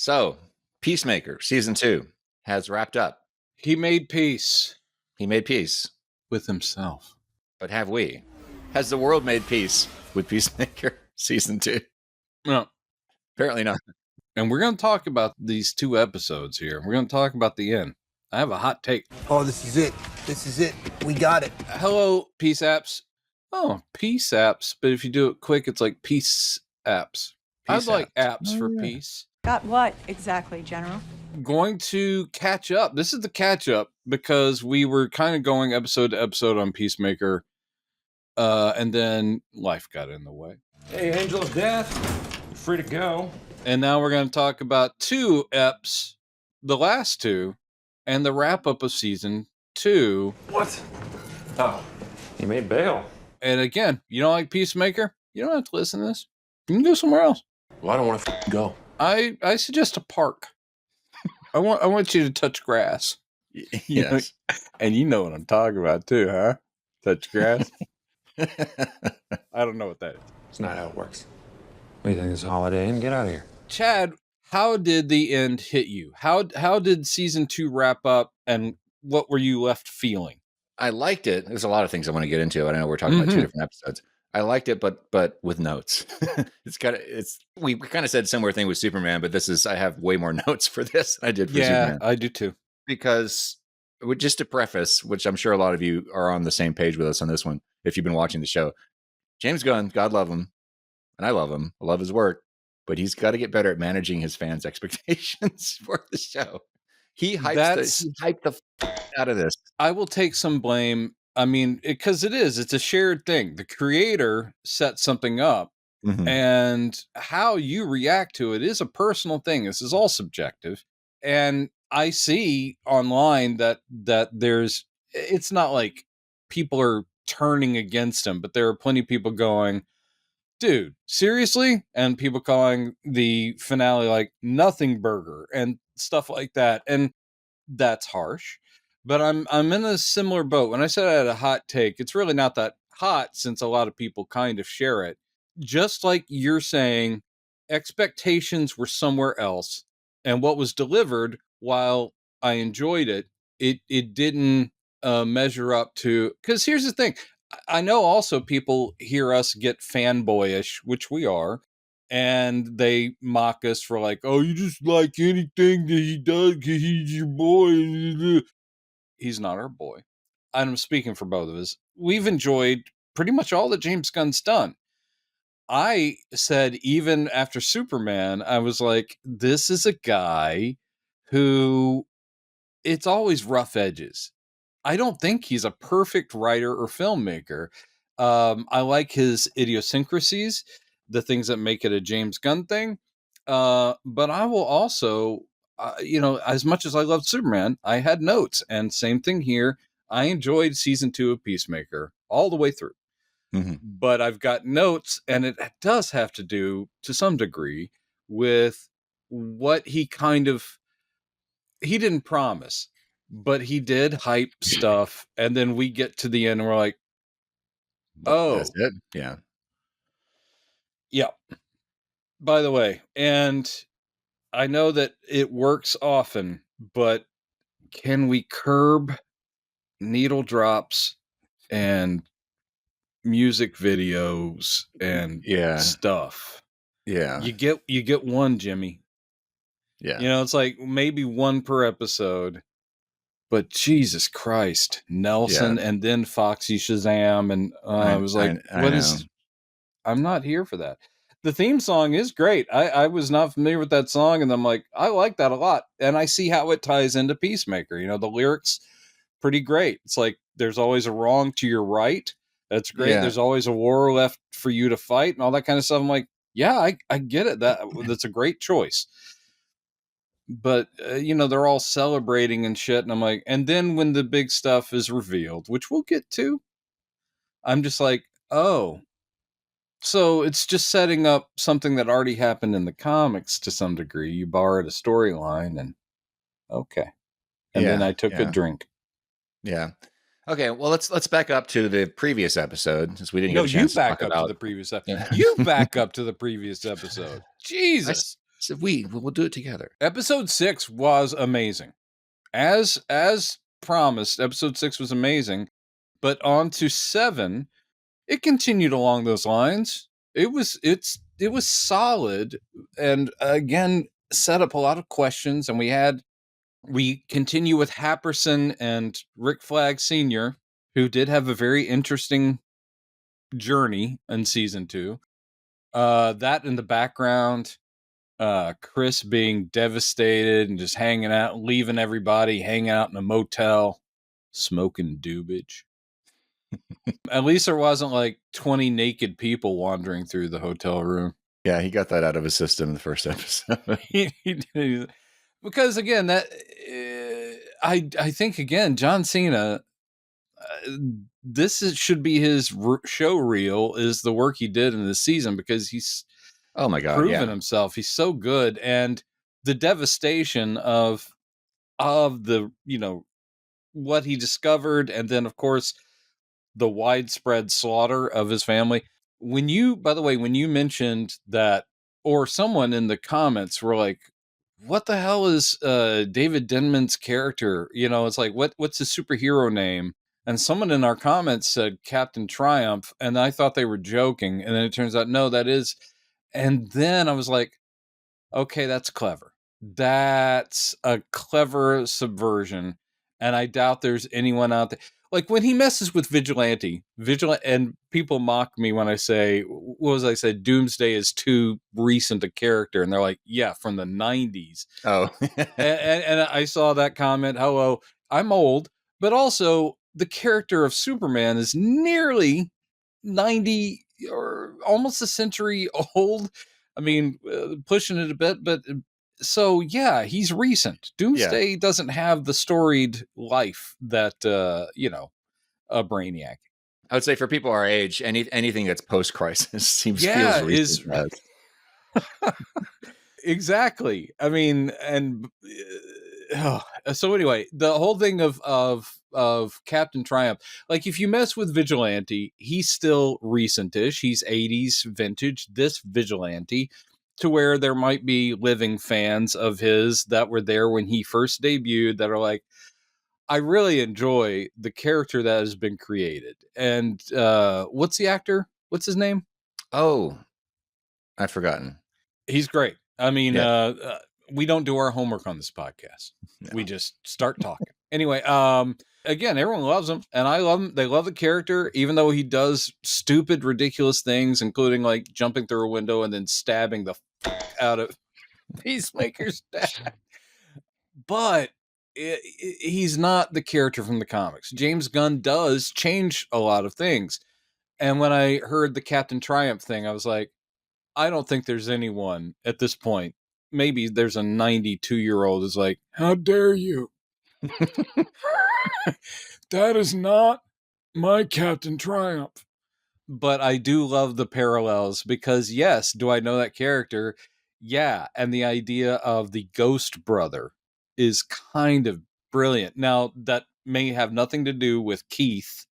So, Peacemaker season 2 has wrapped up. He made peace He made peace. with himself. But have we? Has the world made peace with Peacemaker season 2? No. Apparently not. And we're going to talk about these 2 episodes here. We're going to talk about the end. I have a hot take. Oh, this is it. This is it. We got it. Hello, Peace Apps. Oh, Peace Apps. But if you do it quick, it's like Peace Apps. I'd like apps for peace. Got what exactly, General? Going to catch up. This is the catch up because we were kind of going episode to episode on Peacemaker. And then life got in the way. Hey, Angel of Death, you're free to go. And now we're going to talk about 2 eps, the last 2, and the wrap up of season 2. What? Oh, you made bail. And again, you don't like Peacemaker? You don't have to listen to this. You can go somewhere else. Well, I don't want to go. I suggest a park. I want you to touch grass. Yes. And you know what I'm talking about too, huh? Touch grass. I don't know what that is. It's not how it works. What do you think, this Holiday Inn? Get out of here. Chad, how did the end hit you? How did season 2 wrap up, and what were you left feeling? I liked it. There's a lot of things I want to get into. I know we're talking about 2 different episodes. I liked it, but with notes. We kind of said similar thing with Superman, but I have way more notes for this than I did for Superman. Yeah, I do too. Because just to preface, which I'm sure a lot of you are on the same page with us on this one, if you've been watching the show, James Gunn, God love him, and I love him. I love his work, but he's got to get better at managing his fans' expectations for the show. He hyped the out of this. I will take some blame. I mean, because it's a shared thing. The creator set something up, and how you react to it is a personal thing. This is all subjective. And I see online that it's not like people are turning against him, but there are plenty of people going, dude, seriously? And people calling the finale like nothing burger and stuff like that. And that's harsh. But I'm in a similar boat. When I said I had a hot take, it's really not that hot since a lot of people kind of share it. Just like you're saying, expectations were somewhere else. And what was delivered, while I enjoyed it, it didn't measure up to... Because here's the thing. I know also people hear us get fanboyish, which we are. And they mock us for like, oh, you just like anything that he does because he's your boy. He's not our boy. I'm speaking for both of us. We've enjoyed pretty much all that James Gunn's done. I said, even after Superman, I was like, this is a guy who it's always rough edges. I don't think he's a perfect writer or filmmaker. I like his idiosyncrasies, the things that make it a James Gunn thing. But I will also... as much as I loved Superman, I had notes, and same thing here. I enjoyed season 2 of Peacemaker all the way through, but I've got notes, and it does have to do to some degree with what he didn't promise, but he did hype stuff. And then we get to the end and we're like, oh, that's it. Yeah. Yeah. By the way, and I know that it works often, but can we curb needle drops and music videos and stuff? Yeah. You get one, Jimmy. Yeah. It's like maybe one per episode, but Jesus Christ, Nelson and then Foxy Shazam. And I was like, I'm not here for that. The theme song is great. I was not familiar with that song, and I'm like, I like that a lot. And I see how it ties into Peacemaker. The lyrics, pretty great. It's like, there's always a wrong to your right. That's great. Yeah. There's always a war left for you to fight and all that kind of stuff. I'm like, yeah, I get it. That's a great choice. But, they're all celebrating and shit. And I'm like, and then when the big stuff is revealed, which we'll get to, I'm just like, oh, so it's just setting up something that already happened in the comics to some degree. You borrowed a storyline, and okay. And then I took a drink. Yeah. Okay. Well, let's back up to the previous episode, since we didn't get a chance to talk about. To the previous episode. You back up to the previous episode. Jesus. said, we'll do it together. Episode 6 was amazing. As promised, episode 6 was amazing. But on to 7, it continued along those lines. It was solid, and again set up a lot of questions. And we continue with Happerson and Rick Flag Sr., who did have a very interesting journey in season 2. That in the background, Chris being devastated and just hanging out, leaving everybody, hanging out in a motel, smoking doobage. At least there wasn't like 20 naked people wandering through the hotel room. Yeah, he got that out of his system in the first episode. He did. Because again, that I think again, John Cena, should be his show reel, is the work he did in this season, because he's oh my God, proven himself. He's so good, and the devastation of the what he discovered, and then of course the widespread slaughter of his family. By the way, when you mentioned that, or someone in the comments were like, what the hell is David Denman's character? It's like, what's his superhero name? And someone in our comments said Captain Triumph, and I thought they were joking. And then it turns out, no, that is. And then I was like, okay, that's clever. That's a clever subversion. And I doubt there's anyone out there. Like when he messes with Vigilante, and people mock me when I say, Doomsday is too recent a character. And they're like, yeah, from the 90s. Oh. and I saw that comment. Hello, I'm old. But also, the character of Superman is nearly 90 or almost a century old. I mean, pushing it a bit, but so yeah, he's recent. Doomsday doesn't have the storied life that a Brainiac. I would say for people our age, anything that's post-crisis feels recent. Exactly. I mean, and so anyway, the whole thing of Captain Triumph, like if you mess with Vigilante, he's still recentish. He's 80s vintage. This Vigilante, to where there might be living fans of his that were there when he first debuted that are like, I really enjoy the character that has been created. And what's the actor? What's his name? Oh, I've forgotten. He's great. I mean, we don't do our homework on this podcast. No. We just start talking. Anyway, again, everyone loves him, and I love him. They love the character, even though he does stupid, ridiculous things, including like jumping through a window and then stabbing the fuck out of Peacemaker's dad. But he's not the character from the comics. James Gunn does change a lot of things. And when I heard the Captain Triumph thing, I was like, I don't think there's anyone at this point. Maybe there's a 92-year-old who's like, how dare you? That is not my Captain Triumph. But I do love the parallels because, yes, do I know that character? Yeah. And the idea of the Ghost Brother is kind of brilliant. Now, that may have nothing to do with Keith,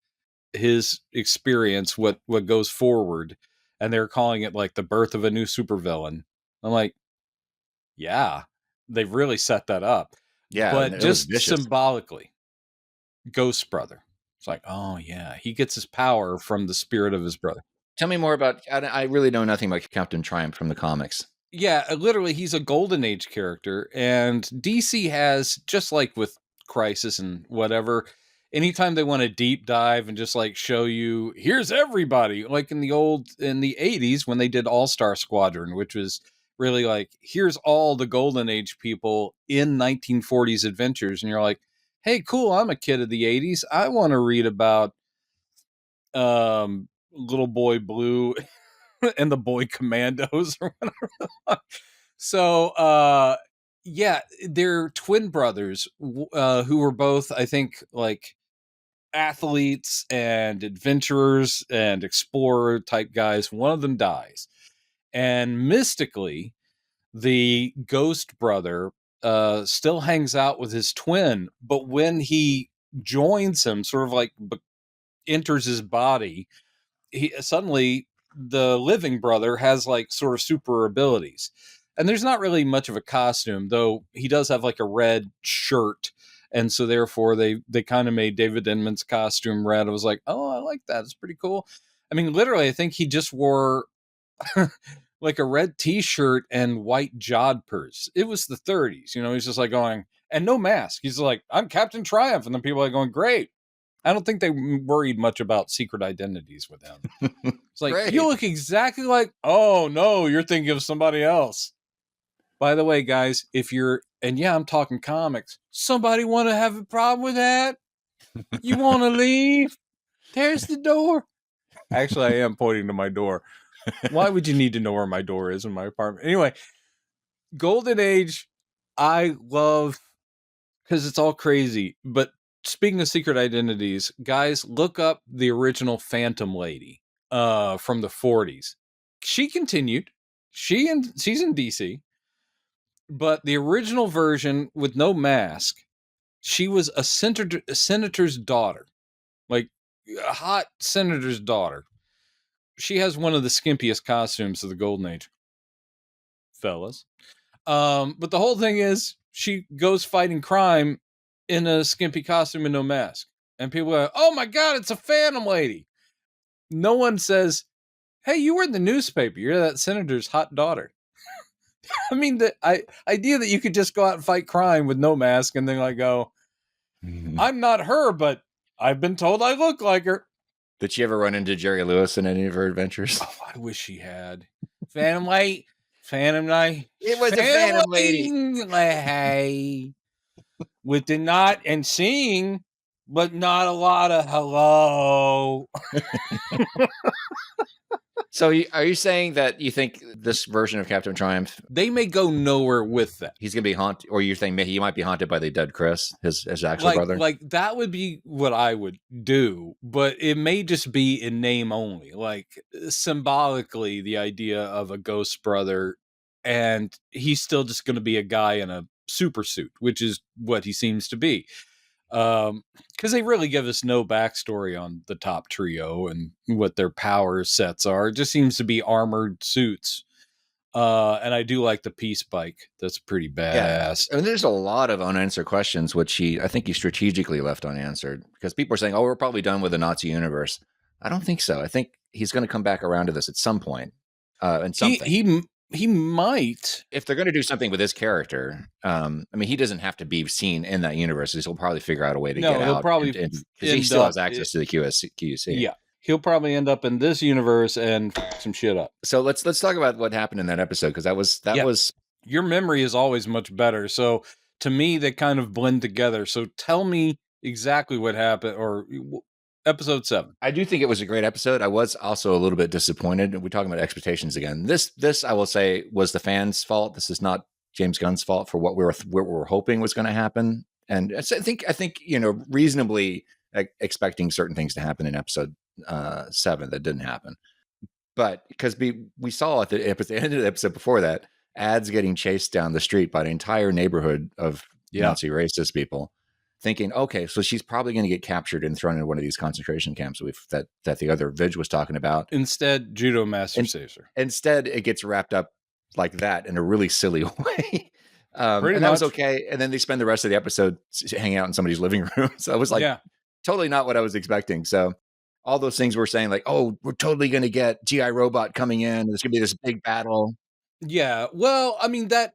his experience, what goes forward. And they're calling it like the birth of a new supervillain. I'm like, yeah, they've really set that up. Yeah. But just symbolically, Ghost Brother. It's like, oh, yeah, he gets his power from the spirit of his brother. Tell me more about, I really know nothing about Captain Triumph from the comics. Yeah, literally, he's a Golden Age character. And DC has, just like with Crisis and whatever, anytime they want to deep dive and just like show you, here's everybody, like in the 80s when they did All-Star Squadron, which was really like, here's all the Golden Age people in 1940s adventures. And you're like, hey, cool, I'm a kid of the 80s. I want to read about Little Boy Blue and the Boy Commandos or whatever. So, yeah, they're twin brothers who were both, I think, like athletes and adventurers and explorer type guys. One of them dies. And mystically, the Ghost Brother still hangs out with his twin, but when he joins him, sort of like enters his body, he suddenly, the living brother has like sort of super abilities. And there's not really much of a costume, though he does have like a red shirt. And so therefore they kind of made David Inman's costume red. I was like, oh, I like that. It's pretty cool. I mean, literally, I think he just wore like a red t-shirt and white jodhpurs. It was the 30s, you know, he's just like going, and no mask. He's like, I'm Captain Triumph. And then people are going, great. I don't think they worried much about secret identities with him. It's like, Great. you look exactly like, oh no, you're thinking of somebody else. By the way, guys, if you're, and yeah, I'm talking comics, somebody want to have a problem with that? You want to leave? There's the door. Actually, I am pointing to my door. Why would you need to know where my door is in my apartment? Anyway, Golden Age, I love, because it's all crazy. But speaking of secret identities, guys, look up the original Phantom Lady from the 40s. She continued. She's in DC. But the original version with no mask, she was a senator's daughter. Like a hot senator's daughter. She has one of the skimpiest costumes of the Golden Age. Fellas. But the whole thing is she goes fighting crime in a skimpy costume and no mask. And people are, oh my God, it's a Phantom Lady. No one says, hey, you were in the newspaper. You're that senator's hot daughter. I mean, the idea that you could just go out and fight crime with no mask and then like go, I'm not her, but I've been told I look like her. Did she ever run into Jerry Lewis in any of her adventures? Oh, I wish she had. Phantom Light. Phantom Light. It was a Phantom Lady. Hey. With the not and seeing, but not a lot of hello. So are you saying that you think this version of Captain Triumph, They may go nowhere with that. he's going to be haunted, or you're saying he might be haunted by the dead Chris, his actual brother? Like that would be what I would do, but it may just be in name only. Like symbolically, the idea of a ghost brother, and he's still just going to be a guy in a super suit, which is what he seems to be. Because they really give us no backstory on the top trio and what their power sets are. It just seems to be armored suits. And I do like the peace bike. That's pretty badass. Yeah. I mean, there's a lot of unanswered questions, which I think he strategically left unanswered, because people are saying, oh, we're probably done with the Nazi universe. I don't think so. I think he's going to come back around to this at some point. And something. He might. If they're going to do something with his character, I mean, he doesn't have to be seen in that universe. He'll probably figure out a way to get out. He'll probably because he still has access to the QC. Yeah, he'll probably end up in this universe and fuck some shit up. So let's talk about what happened in that episode, because that was your memory is always much better. So to me, they kind of blend together. So tell me exactly what happened, or episode 7. I do think it was a great episode. I was also a little bit disappointed. We're talking about expectations again. This I will say was the fans' fault. This is not James Gunn's fault for what we were hoping was going to happen. And I think reasonably expecting certain things to happen in episode 7 that didn't happen. But because we saw at the end of the episode before that, ads getting chased down the street by an entire neighborhood of Nazi racist people, thinking, okay, so she's probably going to get captured and thrown into one of these concentration camps that the other Vidge was talking about. Instead, Judo Master saves her. Instead, it gets wrapped up like that in a really silly way. And that was okay. And then they spend the rest of the episode hanging out in somebody's living room. So it was like totally not what I was expecting. So all those things we're saying, like, oh, we're totally going to get GI Robot coming in. There's going to be this big battle. Yeah. Well, I mean, that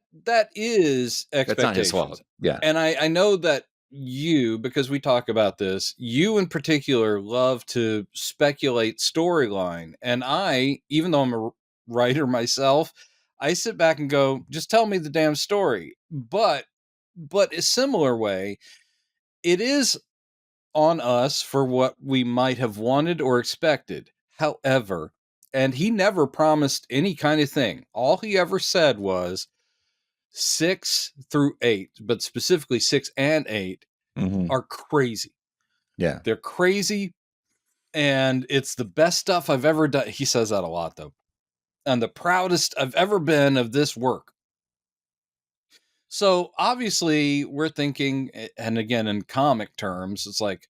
is expectations. That's not his fault. Yeah. And I know that because we talk about this, you in particular love to speculate storyline. And I, even though I'm a writer myself, I sit back and go, just tell me the damn story. But a similar way, it is on us for what we might have wanted or expected. However, and he never promised any kind of thing. All he ever said was 6 through 8, but specifically 6 and 8 are crazy. Yeah. They're crazy. And it's the best stuff I've ever done. He says that a lot, though. And the proudest I've ever been of this work. So obviously we're thinking, and again, in comic terms, it's like,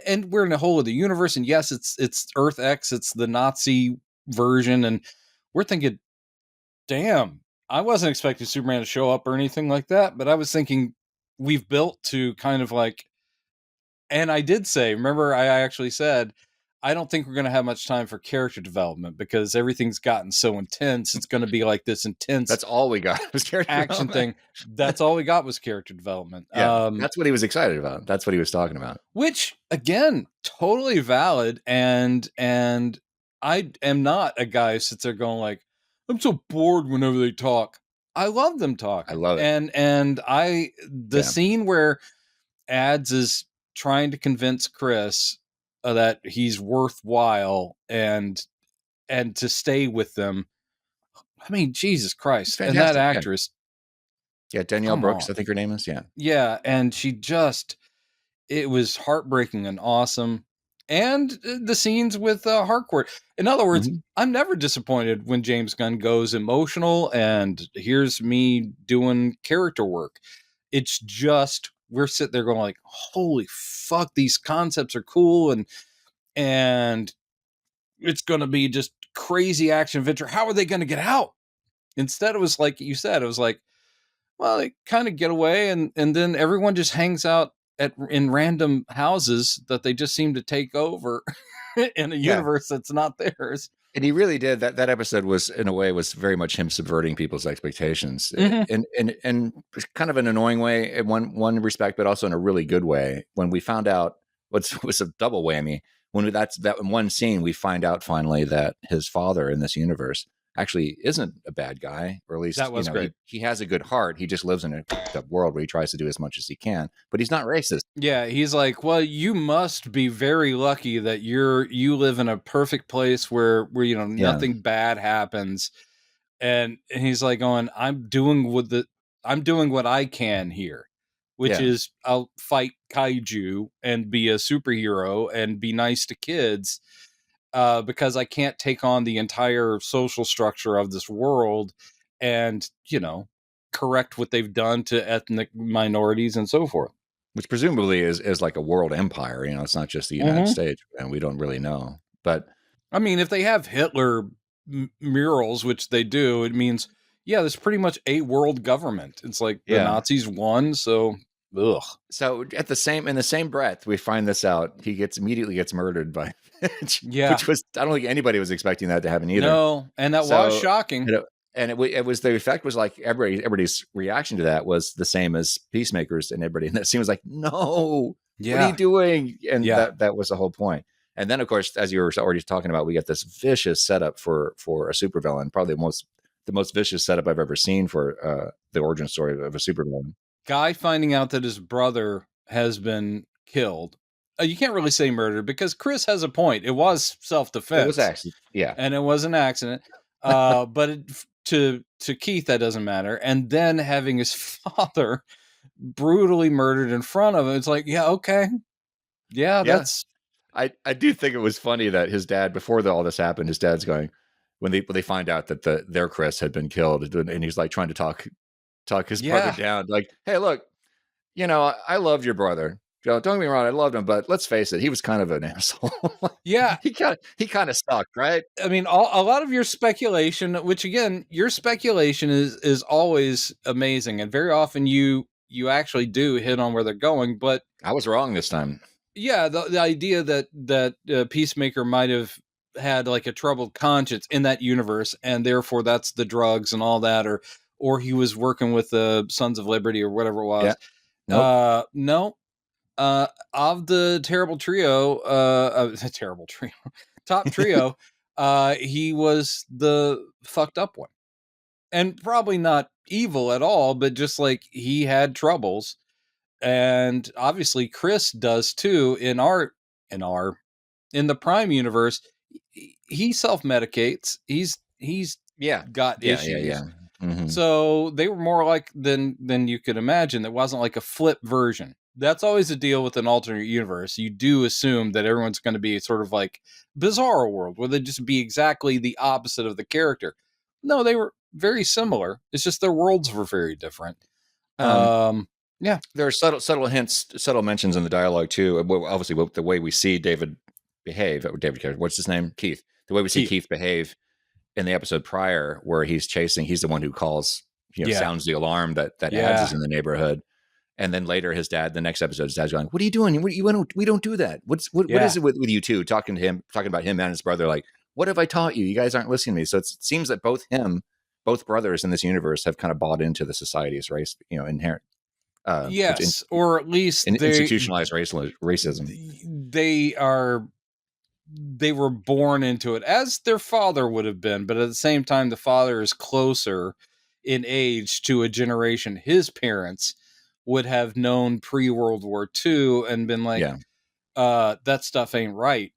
and we're in the whole of the universe. And yes, it's Earth X. It's the Nazi version. And we're thinking, damn, I wasn't expecting Superman to show up or anything like that, but I was thinking we've built to kind of like, and I did say, remember, I actually said, I don't think we're going to have much time for character development because everything's gotten so intense. It's going to be like this intense That's all we got was character action development. thing. That's all we got was character development. Yeah, that's what he was excited about. That's what he was talking about. Which again, totally valid. And I am not a guy who sits there going like, I'm so bored whenever they talk. I love them talking. I love it. And the scene where Ads is trying to convince Chris that he's worthwhile and to stay with them. I mean, Jesus Christ. And that actress. Yeah, Danielle Brooks, I think her name is. Yeah. Yeah, and she just, it was heartbreaking and awesome. And the scenes with Harcourt. In other words, I'm never disappointed when James Gunn goes emotional and here's me doing character work. It's just, we're sitting there going like, holy fuck, these concepts are cool. And it's going to be just crazy action adventure. How are they going to get out? Instead, it was like you said, it was like, well, they kind of get away and then everyone just hangs out in random houses that they just seem to take over in a universe that's not theirs. And he really did. That episode was, in a way, was very much him subverting people's expectations, in kind of an annoying way in one respect, but also in a really good way. When we found out, was a double whammy. When that in one scene, we find out finally that his father in this universe actually isn't a bad guy, or at least that was great. He has a good heart. He just lives in a fucked up world where he tries to do as much as he can, but he's not racist. Yeah, he's like, well, you must be very lucky that you live in a perfect place where nothing bad happens. And he's like going, I'm doing what I can here, which is I'll fight kaiju and be a superhero and be nice to kids. Because I can't take on the entire social structure of this world and, correct what they've done to ethnic minorities and so forth. Which presumably is like a world empire. It's not just the United States, and we don't really know. But I mean, if they have Hitler murals, which they do, it means, there's pretty much a world government. It's like the Nazis won, so ugh. So in the same breath, we find this out. He immediately gets murdered by which was, I don't think anybody was expecting that to happen either. No, and that was shocking. And it was, the effect was like everybody's reaction to that was the same as Peacemaker's, and everybody in that scene was like, no, what are you doing? And that was the whole point. And then, of course, as you were already talking about, we get this vicious setup for a supervillain, probably the most vicious setup I've ever seen for the origin story of a supervillain. Guy finding out that his brother has been killed. You can't really say murder because Chris has a point. It was self-defense. It was accident. Yeah. And it was an accident. But to Keith, that doesn't matter. And then having his father brutally murdered in front of him. It's like, okay. Yeah, that's... I do think it was funny that his dad, before all this happened, his dad's going, when they find out that their Chris had been killed, and he's like trying to talk his brother down. Like, hey, look, I loved your brother. Don't get me wrong, I loved him, but let's face it, he was kind of an asshole. Yeah. he kind of sucked, right? I mean, a lot of your speculation, which again, your speculation is always amazing, and very often you actually do hit on where they're going, but I was wrong this time. Yeah, the idea that Peacemaker might have had like a troubled conscience in that universe, and therefore that's the drugs and all that, or he was working with the Sons of Liberty or whatever it was. Yeah. No. Of the terrible trio, top trio, he was the fucked up one, and probably not evil at all, but just like he had troubles, and obviously Chris does too. In the Prime universe, he self-medicates. He's got issues. Yeah. Mm-hmm. So they were more like than you could imagine. It wasn't like a flip version. That's always a deal with an alternate universe. You do assume that everyone's going to be sort of like Bizarro World, where they just be exactly the opposite of the character. No, they were very similar. It's just their worlds were very different. Yeah. There are subtle hints, subtle mentions in the dialogue too. Obviously, the way we see David behave, what's his name? Keith. The way we see Keith behave in the episode prior where he's the one who calls, sounds the alarm that Ads is in the neighborhood. And then later the next episode, his dad's going, "What are you doing? We don't do that. What is it with you two?" Talking about him and his brother, like, "What have I taught you? You guys aren't listening to me." So it seems that both brothers in this universe have kind of bought into the society's race, inherent. Yes, or at least institutionalized racism. They were born into it, as their father would have been, but at the same time, the father is closer in age to a generation his parents would have known pre-World War II and been like, that stuff ain't right.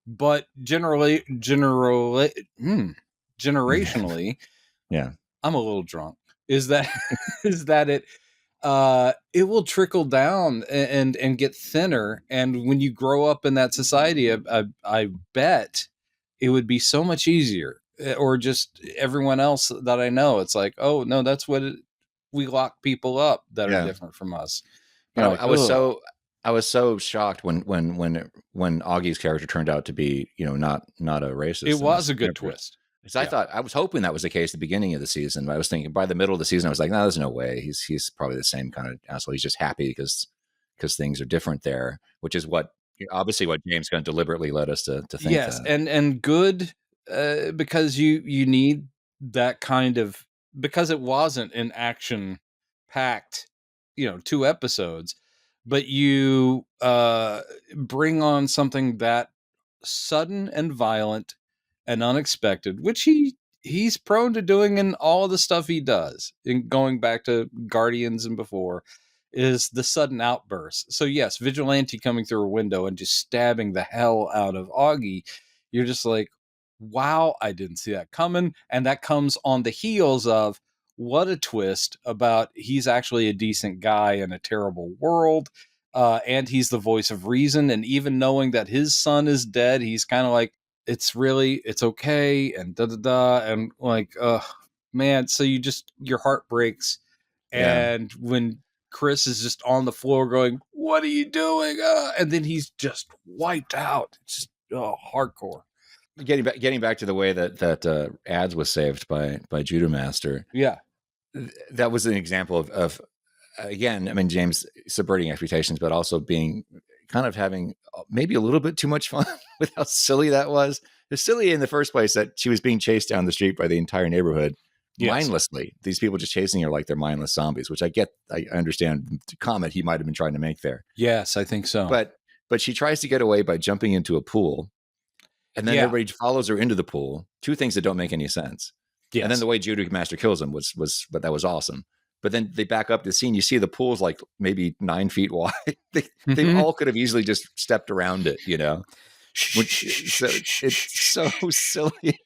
But generationally, yeah, I'm a little drunk. Is that it will trickle down and get thinner. And when you grow up in that society, I bet it would be so much easier. Or just everyone else that I know, it's like, oh no, that's what we lock people up that are different from us. Like, I was so shocked when Augie's character turned out to be, not a racist. It was a good twist. Because I was hoping that was the case at the beginning of the season. I was thinking by the middle of the season, I was like, no, there's no way. He's probably the same kind of asshole. He's just happy because things are different there, which is obviously what James Gunn deliberately led us to think. Yes, that. and good because you need that kind of, because it wasn't an action packed 2 episodes, but you bring on something that sudden and violent and unexpected, which he's prone to doing in all of the stuff he does. In going back to Guardians and before, is the sudden outburst. So yes, Vigilante coming through a window and just stabbing the hell out of Augie. You're just like, wow, I didn't see that coming. And that comes on the heels of, what a twist about he's actually a decent guy in a terrible world. And he's the voice of reason. And even knowing that his son is dead, he's kind of like, it's okay. And and like, man. So your heart breaks. Yeah. And when Chris is just on the floor going, what are you doing? And then he's just wiped out. It's just hardcore. Getting back to the way that Ads was saved by Judo Master. Yeah. That was an example of again, I mean, James subverting expectations, but also being kind of having maybe a little bit too much fun with how silly that was. It was silly in the first place that she was being chased down the street by the entire neighborhood mindlessly. These people just chasing her like they're mindless zombies, which I understand the comment he might have been trying to make there. Yes, I think so. But she tries to get away by jumping into a pool. And then everybody follows her into the pool. Two things that don't make any sense. Yes. And then the way Judo Master kills him was that was awesome. But then they back up the scene. You see the pool's like maybe 9 feet wide. They all could have easily just stepped around it, it's so silly.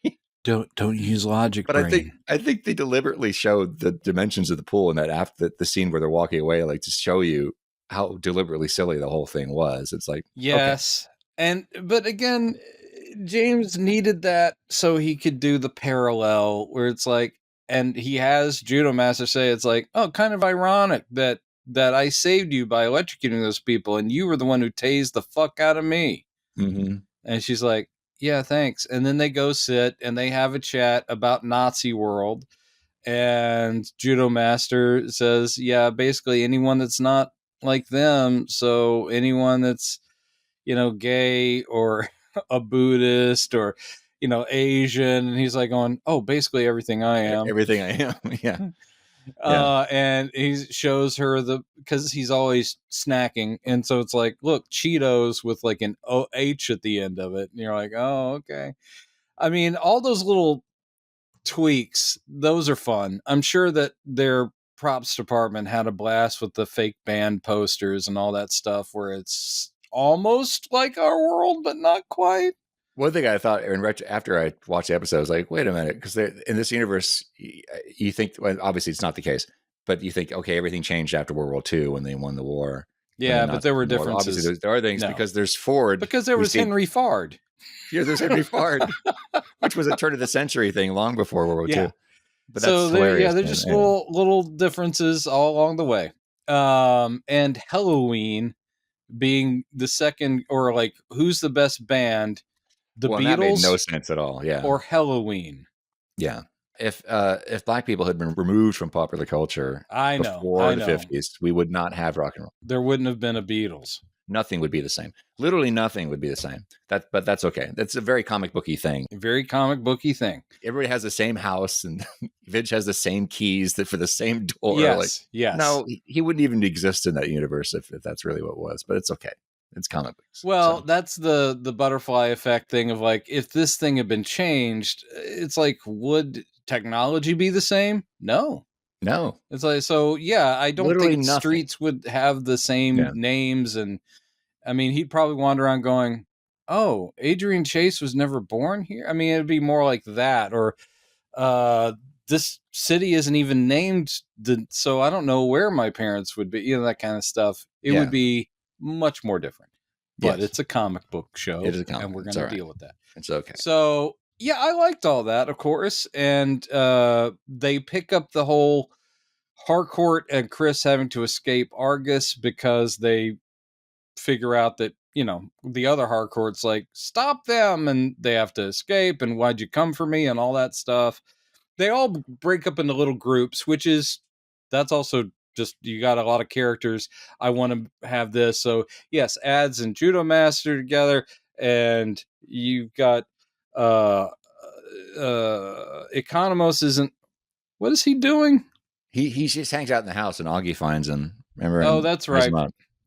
Don't use logic. But brain. I think they deliberately showed the dimensions of the pool and that after the scene where they're walking away, like to show you how deliberately silly the whole thing was. It's like, yes. Okay. But again, James needed that so he could do the parallel where it's like, and he has Judo Master say, it's like, oh, kind of ironic that I saved you by electrocuting those people and you were the one who tased the fuck out of me. Mm-hmm. And she's like, yeah, thanks. And then they go sit and they have a chat about Nazi world. And Judo Master says, yeah, basically anyone that's not like them. So anyone that's, gay or a Buddhist or, Asian. And he's like going, oh, basically everything I am. Everything I am. Yeah. And he shows her because he's always snacking. And so it's like, look, Cheetos with like an OH at the end of it. And you're like, oh, okay. I mean, all those little tweaks, those are fun. I'm sure that their props department had a blast with the fake band posters and all that stuff where it's almost like our world, but not quite. One thing I thought after I watched the episode, I was like, wait a minute, because in this universe, you think, well, obviously it's not the case, but you think, okay, everything changed after World War II when they won the war. Yeah, but there were differences. Obviously, there are things because there's Ford. Because there was Henry Ford. Yeah, there's Henry Ford, which was a turn of the century thing long before World War II. But so that's hilarious. There's just little differences all along the way. And Halloween being the second, or like, who's the best band? The Beatles? That made no sense at all. Yeah. Or Halloween. Yeah. If black people had been removed from popular culture before the 50s, we would not have rock and roll. There wouldn't have been a Beatles. Nothing would be the same. Literally nothing would be the same. But that's okay. That's a very comic booky thing. A very comic booky thing. Everybody has the same house, and Vidge has the same keys for the same door. Yes, yes. No, he wouldn't even exist in that universe if that's really what it was. But it's okay. It's comic books. Well, so. That's the butterfly effect thing of like, if this thing had been changed, it's like, would technology be the same? No. It's like, so yeah, I don't Literally think streets would have the same names. And I mean, he'd probably wander around going, oh, Adrian Chase was never born here. I mean, it'd be more like that. Or this city isn't even named. So I don't know where my parents would be, that kind of stuff. It would be much more different. But it's a comic book show. It is a comic, and we're going to deal with that. It's okay. So yeah, I liked all that, of course. And they pick up the whole Harcourt and Chris having to escape Argus because they figure out that, the other Harcourt's like, stop them, and they have to escape, and why'd you come for me, and all that stuff. They all break up into little groups, that's also just, you got a lot of characters. I want to have this. So yes, Ads and Judo Master together, and you've got Economos isn't, what is he doing? He just hangs out in the house, and Augie finds him. Remember? Oh, that's right.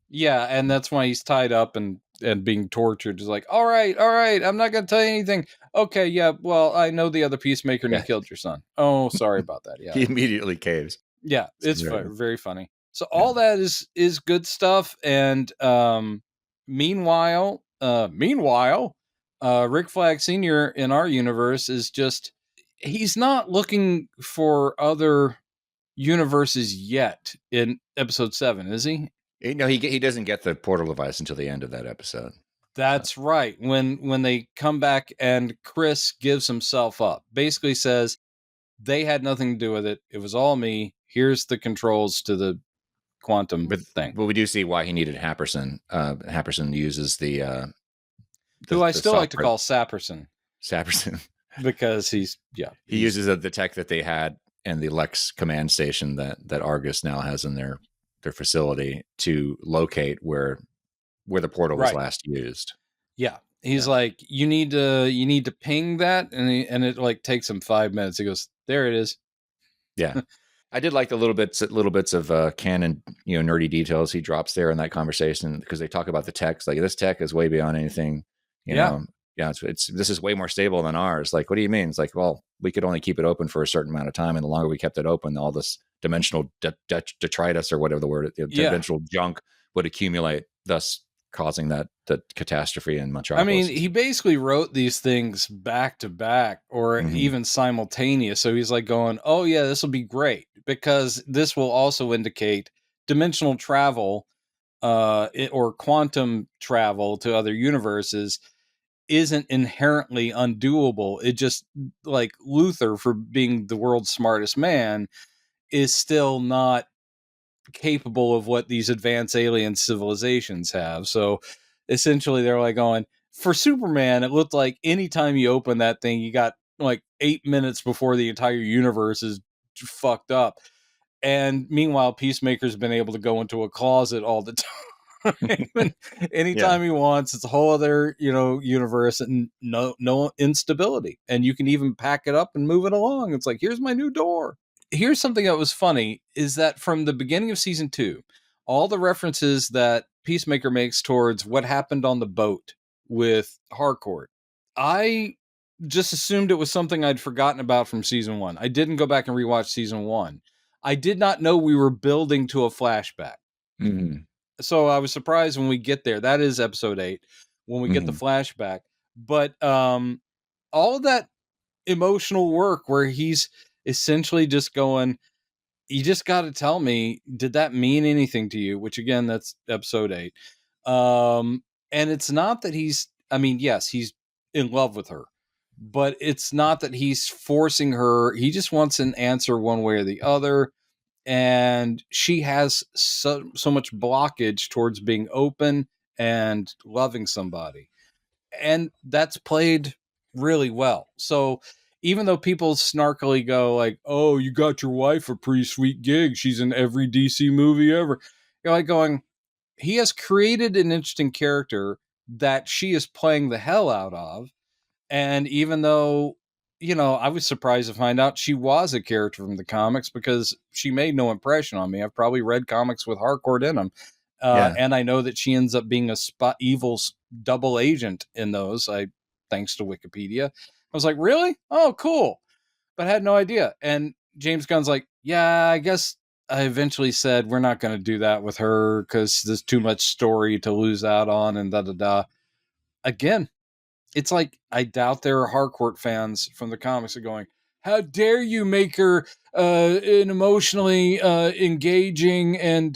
Yeah, and that's why he's tied up and being tortured. He's like, all right, I'm not going to tell you anything. Okay, yeah, well, I know the other Peacemaker and he killed your son. Oh, sorry about that. Yeah, he immediately caves. Yeah, it's very funny. So all that is good stuff. And meanwhile, Rick Flag Sr. in our universe is just, he's not looking for other universes yet in episode 7, is he? No, he doesn't get the portal device until the end of that episode. That's right. When they come back and Chris gives himself up, basically says they had nothing to do with it. It was all me. Here's the controls to the quantum thing. But we do see why he needed Happerson. Happerson uses the who I still like to call Sapperson. Because he uses the tech that they had and the Lex command station that Argus now has in their facility to locate where the portal was last used. Yeah. He's like, you need to ping that, and it like takes him 5 minutes. He goes, there it is. Yeah. I did like the little bits of canon, nerdy details he drops there in that conversation, because they talk about the tech. Like, this tech is way beyond anything, you know. Yeah, this is way more stable than ours. Like, what do you mean? It's like, well, we could only keep it open for a certain amount of time, and the longer we kept it open, all this dimensional detritus, or whatever the word, dimensional junk would accumulate, thus causing that catastrophe in Metropolis. I mean, he basically wrote these things back to back, or even simultaneous. So he's like going, oh yeah, this will be great, because this will also indicate dimensional travel or quantum travel to other universes isn't inherently undoable. It just, like Luther, for being the world's smartest man, is still not capable of what these advanced alien civilizations have. So essentially they're like going, for Superman, it looked like anytime you open that thing, you got like 8 minutes before the entire universe is fucked up. And meanwhile, Peacemaker's been able to go into a closet all the time. Anytime he wants. It's a whole other, universe, and no instability. And you can even pack it up and move it along. It's like, here's my new door. Here's something that was funny, is that from the beginning of season 2, all the references that Peacemaker makes towards what happened on the boat with Harcourt, I just assumed it was something I'd forgotten about from season 1. I didn't go back and rewatch season 1. I did not know we were building to a flashback. Mm-hmm. So I was surprised when we get there. That is episode 8, when we get the flashback. But all of that emotional work where he's essentially just going, you just got to tell me, did that mean anything to you? Which, again, that's episode 8. And it's not that yes, he's in love with her, but it's not that he's forcing her. He just wants an answer one way or the other. And she has so much blockage towards being open and loving somebody. And that's played really well. So even though people snarkily go like, "Oh, you got your wife a pretty sweet gig. She's in every DC movie ever." You're like going, he has created an interesting character that she is playing the hell out of. And even though, I was surprised to find out she was a character from the comics because she made no impression on me. I've probably read comics with Harcourt in them. And I know that she ends up being a evil double agent in those, thanks to Wikipedia. I was like, really? Oh, cool. But I had no idea. And James Gunn's like, yeah, I guess I eventually said, we're not going to do that with her because there's too much story to lose out on and da-da-da. Again, it's like, I doubt there are Harcourt fans from the comics are going, how dare you make her an emotionally engaging and,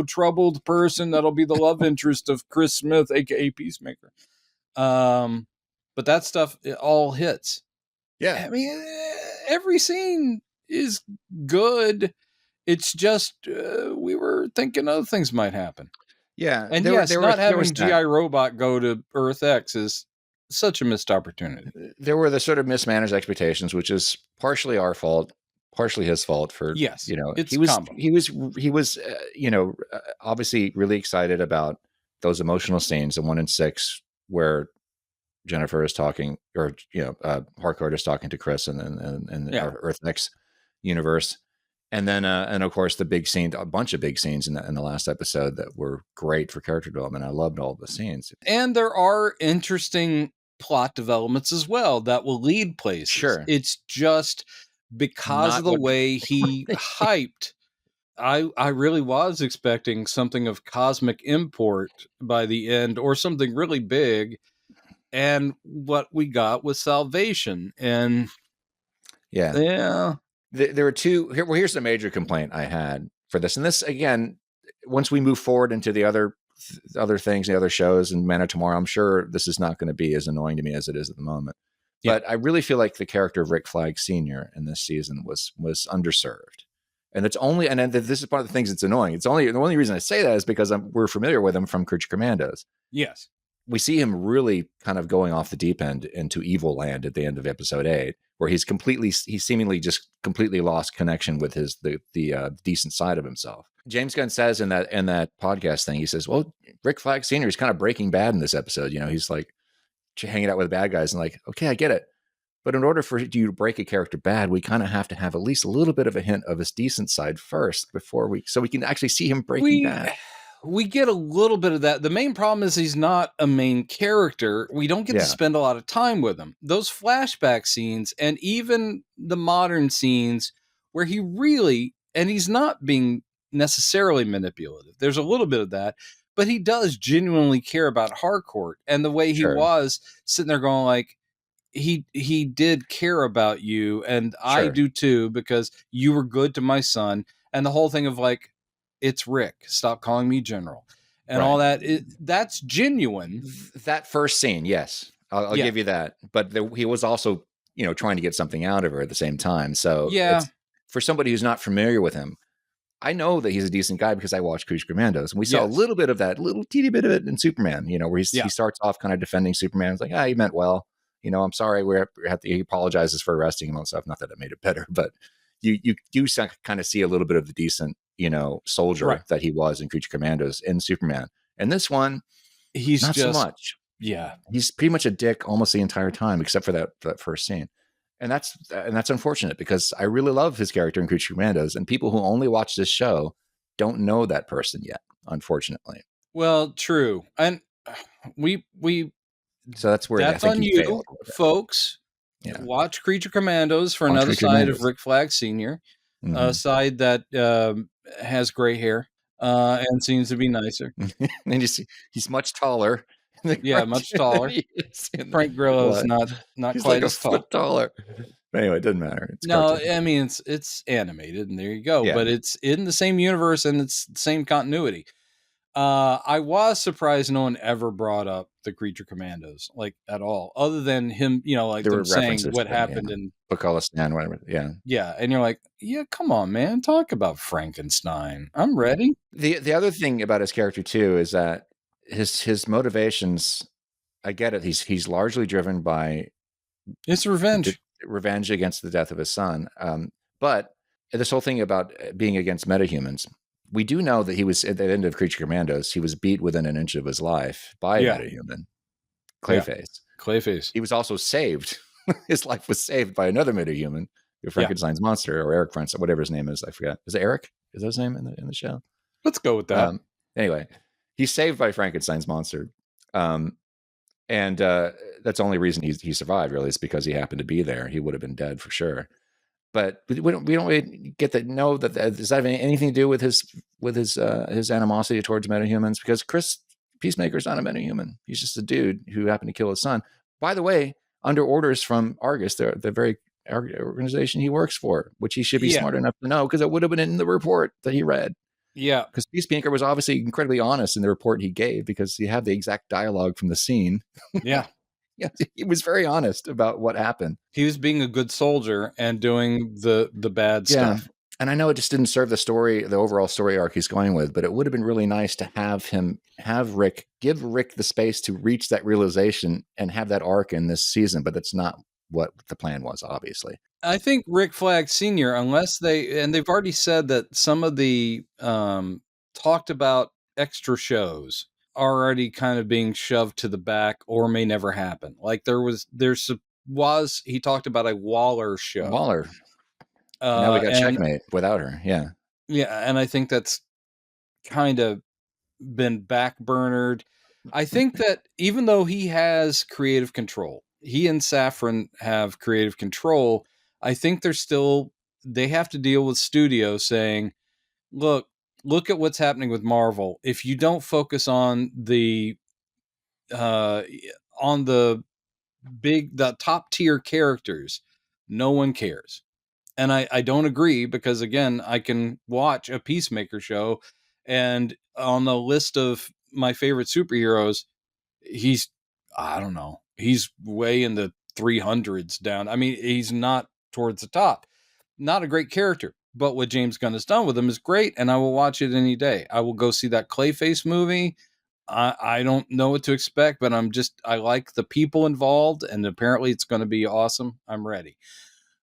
troubled person that'll be the love interest of Chris Smith, a.k.a. Peacemaker. But that stuff, it all hits. Yeah. I mean, every scene is good. It's just we were thinking other things might happen. Yeah. And not having G.I. Robot go to Earth X is such a missed opportunity. There were the sort of mismanaged expectations, which is partially our fault, partially his fault for, yes, it's he was obviously really excited about those emotional scenes in 1 and 6 where Jennifer is talking, or Harcourt is talking to Chris and our Earth X universe, and then and of course a bunch of big scenes in the last episode that were great for character development. I loved all the scenes, and there are interesting plot developments as well that will lead places. Sure, it's just because of the way he hyped. I really was expecting something of cosmic import by the end, or something really big. And what we got was salvation. And there were two. Here's the major complaint I had for this. And this, again, once we move forward into the other things, the other shows and Man of Tomorrow, I'm sure this is not going to be as annoying to me as it is at the moment. Yeah. But I really feel like the character of Rick Flag Sr. in this season was underserved. And it's only, and this is part of the things that's annoying. The only reason I say that is because we're familiar with him from Creature Commandos. Yes. We see him really kind of going off the deep end into evil land at the end of episode 8, where he's seemingly just completely lost connection with the decent side of himself. James Gunn says in that podcast thing, he says, well, Rick Flag Sr. is kind of Breaking Bad in this episode. He's like hanging out with bad guys and like, okay, I get it. But in order for you to break a character bad, we kind of have to have at least a little bit of a hint of his decent side first so we can actually see him breaking bad. We get a little bit of that. The main problem is he's not a main character. We don't get to spend a lot of time with him. Those flashback scenes and even the modern scenes where he really, and he's not being necessarily manipulative. There's a little bit of that, but he does genuinely care about Harcourt, and the way he was sitting there going like, he did care about you, and I do too, because you were good to my son. And the whole thing of like, it's Rick, stop calling me General, and all that. That's genuine. That first scene, yes, I'll give you that. But he was also, trying to get something out of her at the same time. So for somebody who's not familiar with him, I know that he's a decent guy because I watched Creature Commandos, and we saw a little bit of that, little teeny bit of it in Superman. Where he starts off kind of defending Superman. It's like, he meant well. I'm sorry. He apologizes for arresting him and stuff. Not that it made it better, but you do kind of see a little bit of the decent, soldier that he was in Creature Commandos in Superman. And this one, he's not so much. Yeah. He's pretty much a dick almost the entire time, except for that first scene. And that's unfortunate because I really love his character in Creature Commandos, and people who only watch this show don't know that person yet, unfortunately. Well, true. And so that's where that's on you, folks. Yeah. Watch Creature Commandos for another side of Rick Flag Sr., a side that has gray hair and seems to be nicer. And you see, he's much taller. Much taller. Frank Grillo's not he's quite like as tall. Taller. But anyway, it doesn't matter. It's cartoon. I mean it's animated, and there you go. But it's in the same universe and it's the same continuity. I was surprised no one ever brought up the Creature Commandos, like at all, other than him, like them saying what happened in Bukalistan, whatever. Yeah. And you're like, come on, man, talk about Frankenstein. I'm ready. The other thing about his character too is that his motivations, I get it. He's largely driven by it's revenge. revenge against the death of his son. But this whole thing about being against metahumans, we do know that he was at the end of Creature Commandos. He was beat within an inch of his life by a metahuman, Clayface. Clayface. He was also saved. His life was saved by another metahuman, Frankenstein's monster, or Eric Francis, whatever his name is. I forgot. Is it Eric? Is that his name in the show? Let's go with that. Anyway, he's saved by Frankenstein's monster. And that's the only reason he survived, really, is because he happened to be there. He would have been dead for sure. But we don't really get to know that. Does that have anything to do with his animosity towards metahumans? Because Peacemaker's not a metahuman. He's just a dude who happened to kill his son. By the way, under orders from Argus, the very organization he works for, which he should be smart enough to know, because it would have been in the report that he read. Yeah. Because Peacemaker was obviously incredibly honest in the report he gave, because you have the exact dialogue from the scene. Yeah. Yeah, he was very honest about what happened. He was being a good soldier and doing the bad stuff. And I know it just didn't serve the overall story arc he's going with, but it would have been really nice to give Rick the space to reach that realization and have that arc in this season. But that's not what the plan was, obviously. I think Rick Flag Sr., unless they've already said that some of the talked about extra shows are already kind of being shoved to the back or may never happen. Like he talked about a Waller show. Waller. Now we got Checkmate without her. Yeah. Yeah. And I think that's kind of been backburnered. I think that even though he has creative control, he and Safran have creative control, I think they have to deal with studio saying, look at what's happening with Marvel. If you don't focus on the top tier characters, no one cares. And I don't agree, because again, I can watch a Peacemaker show, and on the list of my favorite superheroes, he's way in the 300s down. I mean, he's not towards the top. Not a great character, but what James Gunn has done with him is great, and I will watch it any day. I will go see that Clayface movie. I don't know what to expect, but I like the people involved, and apparently it's going to be awesome. I'm ready.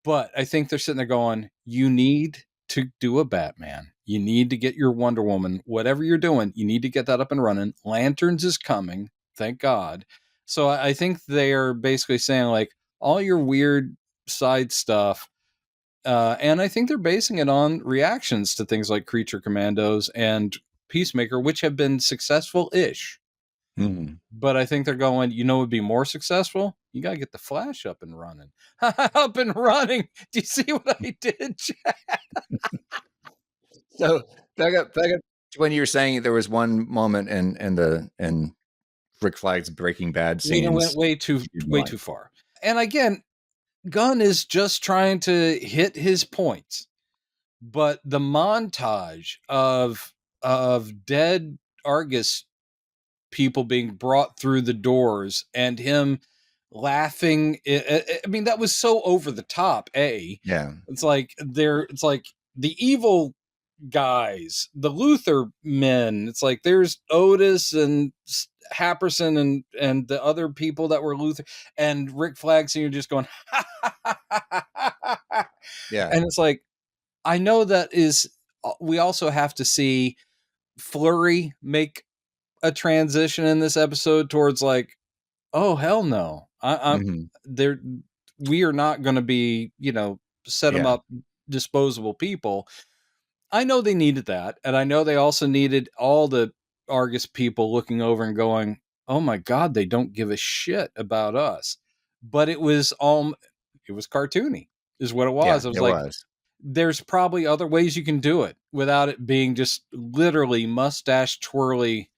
But I think they're sitting there going, you need to do a Batman. You need to get your Wonder Woman. Whatever you're doing, you need to get that up and running. Lanterns is coming. Thank God. So I think they are basically saying, like, all your weird side stuff. And I think they're basing it on reactions to things like Creature Commandos and Peacemaker, which have been successful-ish. Mm-hmm. But I think they're going, would be more successful? You got to get the Flash up and running. Up and running. Do you see what I did, Chad? So back up to when you were saying there was one moment in Rick Flag's Breaking Bad scenes. It went way too far. And again, Gunn is just trying to hit his points. But the montage of dead Argus people being brought through the doors and him laughing, I mean, that was so over the top. It's like the evil guys, the Luther men. It's like there's Otis and Happerson and the other people that were Luther, and Rick Flag Sr. just going yeah. And it's like, I know that is, we also have to see Flurry make a transition in this episode towards like, oh hell no, I'm there. We are not going to be, set them up disposable people. I know they needed that, and I know they also needed all the Argus people looking over and going, oh my God, they don't give a shit about us. But it was cartoony is what it was. Yeah, I was like, there's probably other ways you can do it without it being just literally mustache twirly.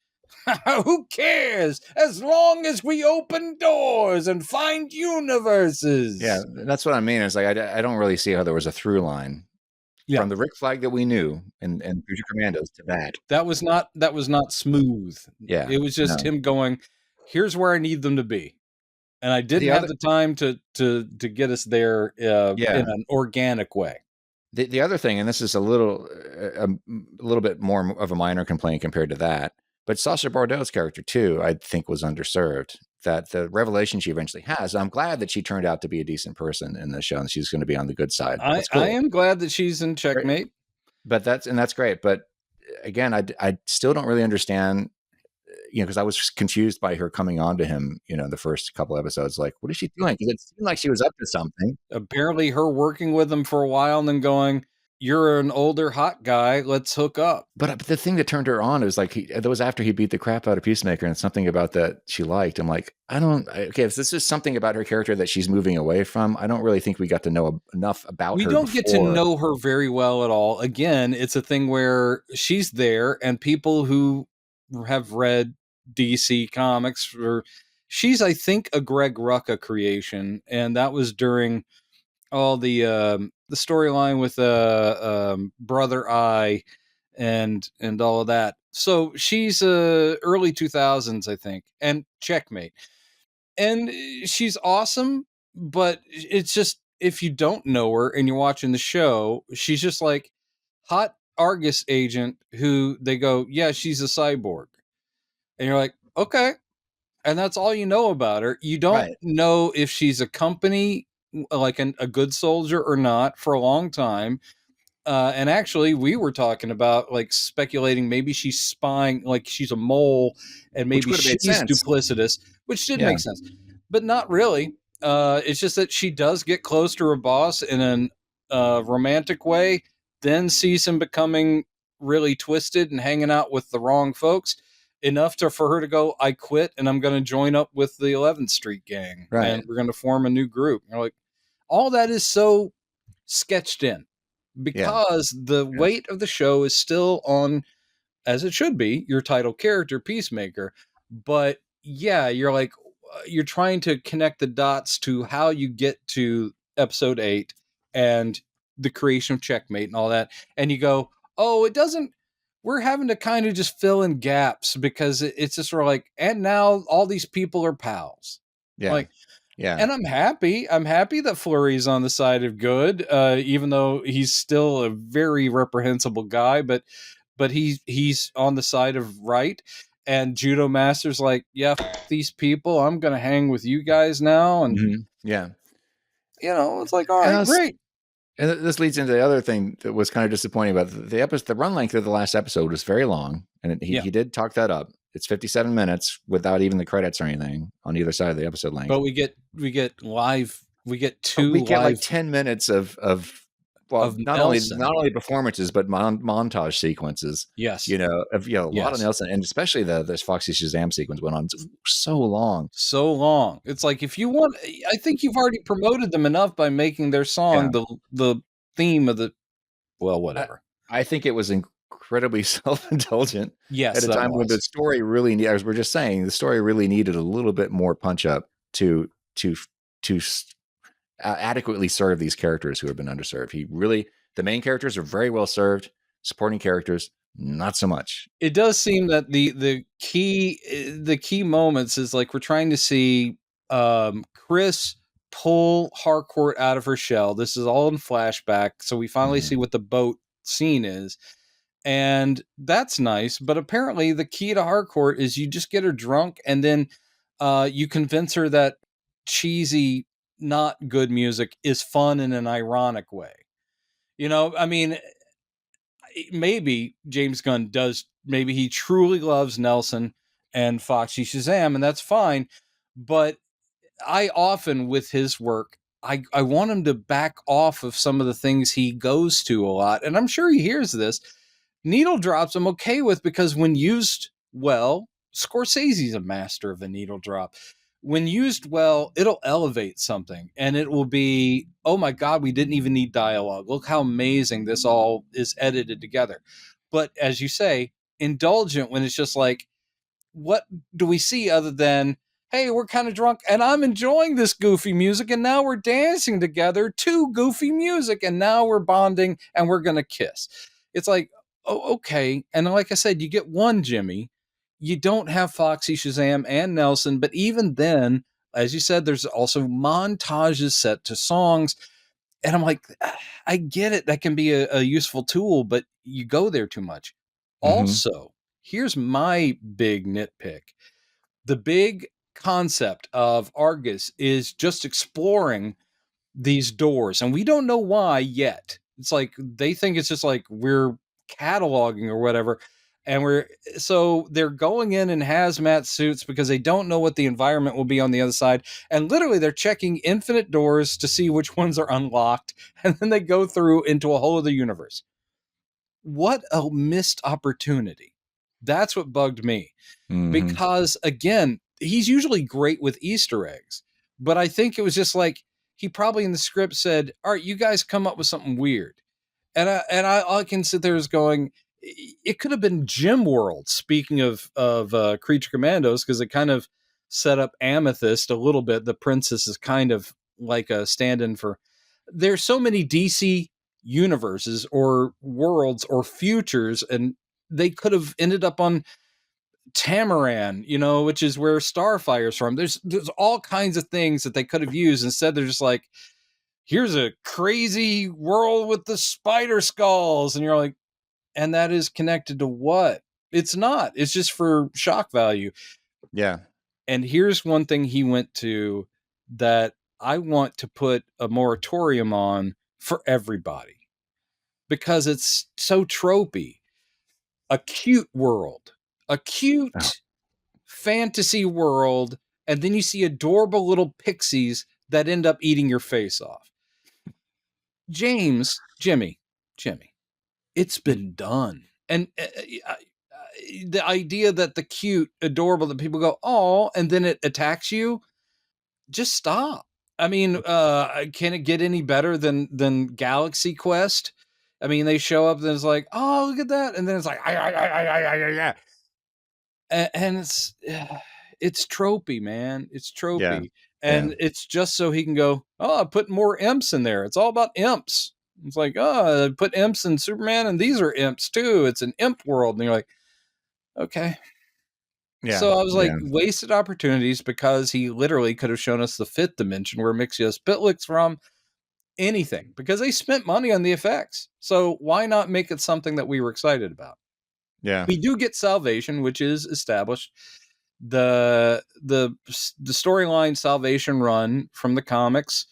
Who cares? As long as we open doors and find universes. Yeah, that's what I mean. It's like I don't really see how there was a through line from the Rick Flag that we knew and Creature Commandos to that. That was not smooth. Yeah, it was just him going, here's where I need them to be, and I didn't have the time to get us there in an organic way. The other thing, and this is a little bit more of a minor complaint compared to that, but Sacha Baron Cohen's character too, I think, was underserved the revelation she eventually has. I'm glad that she turned out to be a decent person in the show, and she's going to be on the good side. That's cool. I am glad that she's in Checkmate. But that's great. But again, I still don't really understand, because I was confused by her coming on to him, the first couple episodes. Like, what is she doing? Because it seemed like she was up to something. Apparently her working with him for a while and then going, you're an older hot guy, let's hook up. But the thing that turned her on was like, that was after he beat the crap out of Peacemaker, and something about that she liked. I'm like, okay, if this is something about her character that she's moving away from, I don't really think we got to know enough about her. We don't get to know her very well at all. Again, it's a thing where she's there, and people who have read DC comics, she's, I think, a Greg Rucka creation, and that was during all the storyline with Brother Eye and all of that. So she's early 2000s, I think, and Checkmate. And she's awesome, but it's just, if you don't know her and you're watching the show, she's just like hot Argus agent who they go, yeah, she's a cyborg. And you're like, okay. And that's all you know about her. You don't know if she's a company, like a good soldier or not, for a long time. And actually, we were talking about like speculating maybe she's spying, like she's a mole, and maybe she's duplicitous, which did make sense, but not really. It's just that she does get close to her boss in a romantic way, then sees him becoming really twisted and hanging out with the wrong folks, enough for her to go, I quit and I'm going to join up with the 11th Street gang, and we're going to form a new group. And you're like, all that is so sketched in, because the weight of the show is still on, as it should be, your title character, Peacemaker. But yeah, you're like, you're trying to connect the dots to how you get to episode 8 and the creation of Checkmate and all that. And you go, oh, it doesn't, we're having to kind of just fill in gaps, because it's just sort of like, and now all these people are pals. Like, and I'm happy that Flurry's on the side of good, even though he's still a very reprehensible guy, but he's on the side of right. And Judo Master's like, yeah, these people, I'm going to hang with you guys now. And it's like, all right, great. And this leads into the other thing that was kind of disappointing about the episode. The run length of the last episode was very long, and he did talk that up. It's 57 minutes without even the credits or anything on either side of the episode length. But we get live. We get two. We get like 10 minutes of not only performances, but montage sequences. Yes, a lot of Nelson, and especially this Foxy Shazam sequence went on so long. It's like, if you want, I think you've already promoted them enough by making their song the theme of the. Well, whatever. I think it was incredibly self-indulgent. Yes, at a time when the story really, as we're just saying, the story really needed a little bit more punch up to adequately serve these characters who have been underserved. The main characters are very well served. Supporting characters, not so much. It does seem that the key moments is like, we're trying to see Chris pull Harcourt out of her shell. This is all in flashback, so we finally see what the boat scene is. And that's nice, but apparently the key to Harcourt is you just get her drunk, and then you convince her that cheesy, not good music is fun in an ironic way. I mean, maybe James Gunn does, maybe he truly loves Nelson and Foxy Shazam, and that's fine. But I often, with his work, I want him to back off of some of the things he goes to a lot. And I'm sure he hears this. Needle drops I'm okay with, because when used well, Scorsese's a master of the needle drop. When used well, it'll elevate something, and it will be, oh my God, we didn't even need dialogue. Look how amazing this all is edited together. But as you say, indulgent when it's just like, what do we see other than, hey, we're kind of drunk and I'm enjoying this goofy music, and now we're dancing together to goofy music, and now we're bonding and we're going to kiss. It's like, oh, okay. And like I said, you get one Jimmy. You don't have Foxy Shazam and Nelson, but even then, as you said, there's also montages set to songs. And I'm like, I get it. That can be a useful tool, but you go there too much. Also, here's my big nitpick. The big concept of Argus is just exploring these doors, and we don't know why yet. It's like they think it's just like we're cataloging or whatever, and they're going in hazmat suits because they don't know what the environment will be on the other side, and literally they're checking infinite doors to see which ones are unlocked, and then they go through into a whole other universe. What a missed opportunity. That's what bugged me. Because again, he's usually great with Easter eggs, but I think it was just like he probably in the script said, "All right, you guys come up with something weird," and I can sit there as going, it could have been Gym World. Speaking of Creature Commandos, because it kind of set up Amethyst a little bit. The princess is kind of like a stand-in for. There's so many DC universes or worlds or futures, and they could have ended up on Tamaran, which is where Starfire's from. There's all kinds of things that they could have used. Instead, they're just like, here's a crazy world with the spider skulls. And you're like, and that is connected to what? It's not. It's just for shock value. Yeah. And here's one thing he went to that I want to put a moratorium on for everybody, because it's so tropey. A cute world. A cute fantasy world, and then you see adorable little pixies that end up eating your face off. Jimmy, it's been done. And the idea that the cute, adorable, that people go, oh, and then it attacks you, just stop. I mean, can it get any better than Galaxy Quest? I mean, they show up and it's like, oh, look at that. And then it's like, yeah. And it's tropey, man. It's tropey. Yeah. And it's just so he can go, oh, put more imps in there. It's all about imps. It's like, oh, put imps in Superman, and these are imps too. It's an imp world. And you're like, okay. Yeah. So I was like, wasted opportunities, because he literally could have shown us the fifth dimension where Mixia Spitlick's from. Anything, because they spent money on the effects. So why not make it something that we were excited about? Yeah. We do get Salvation, which is established. The storyline Salvation run from the comics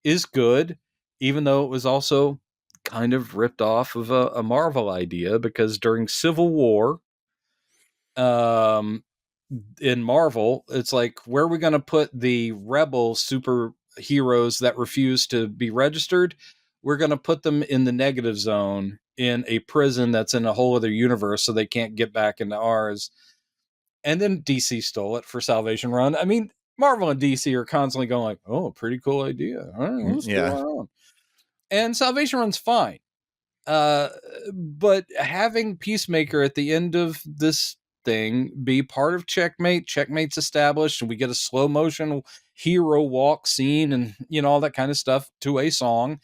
is good, even though it was also kind of ripped off of a Marvel idea, because during Civil War, in Marvel, it's like, where are we going to put the rebel superheroes that refuse to be registered? We're going to put them in the negative zone in a prison that's in a whole other universe, so they can't get back into ours. And then DC stole it for Salvation Run. I mean, Marvel and DC are constantly going like, oh, pretty cool idea. All right, let's go on. And Salvation Run's fine. But having Peacemaker at the end of this thing be part of Checkmate's established, and we get a slow motion hero walk scene and, all that kind of stuff to a song.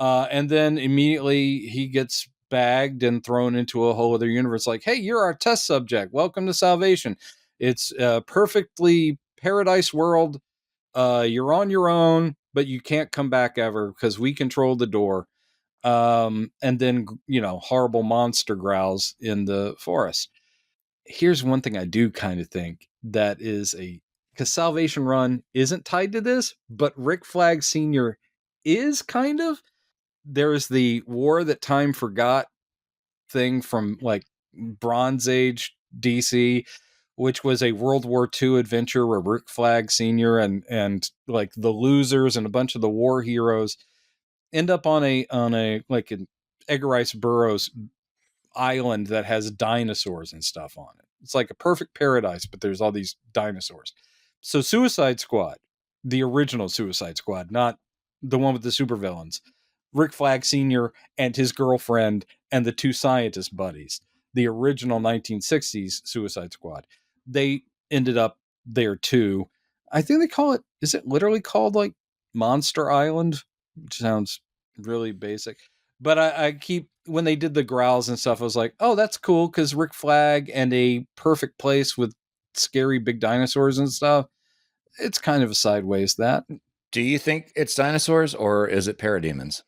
And then immediately he gets bagged and thrown into a whole other universe. Like, hey, you're our test subject. Welcome to Salvation. It's a perfectly paradise world. You're on your own, but you can't come back ever because we control the door. And then, horrible monster growls in the forest. Here's one thing I do kind of think that is because Salvation Run isn't tied to this, but Rick Flag Sr. is kind of. There's the War That Time Forgot thing from like Bronze Age DC, which was a World War II adventure where Rick Flag Sr. and like the losers and a bunch of the war heroes end up on a like an Edgar Rice Burroughs island that has dinosaurs and stuff on it. It's like a perfect paradise, but there's all these dinosaurs. So Suicide Squad, the original Suicide Squad, not the one with the supervillains. Rick Flag Sr. and his girlfriend and the two scientist buddies, the original 1960s Suicide Squad. They ended up there too. I think they call it, is it literally called like Monster Island? Which sounds really basic. But I keep, when they did the growls and stuff, I was like, oh, that's cool, because Rick Flag and a perfect place with scary big dinosaurs and stuff. It's kind of a sideways that. Do you think it's dinosaurs, or is it parademons?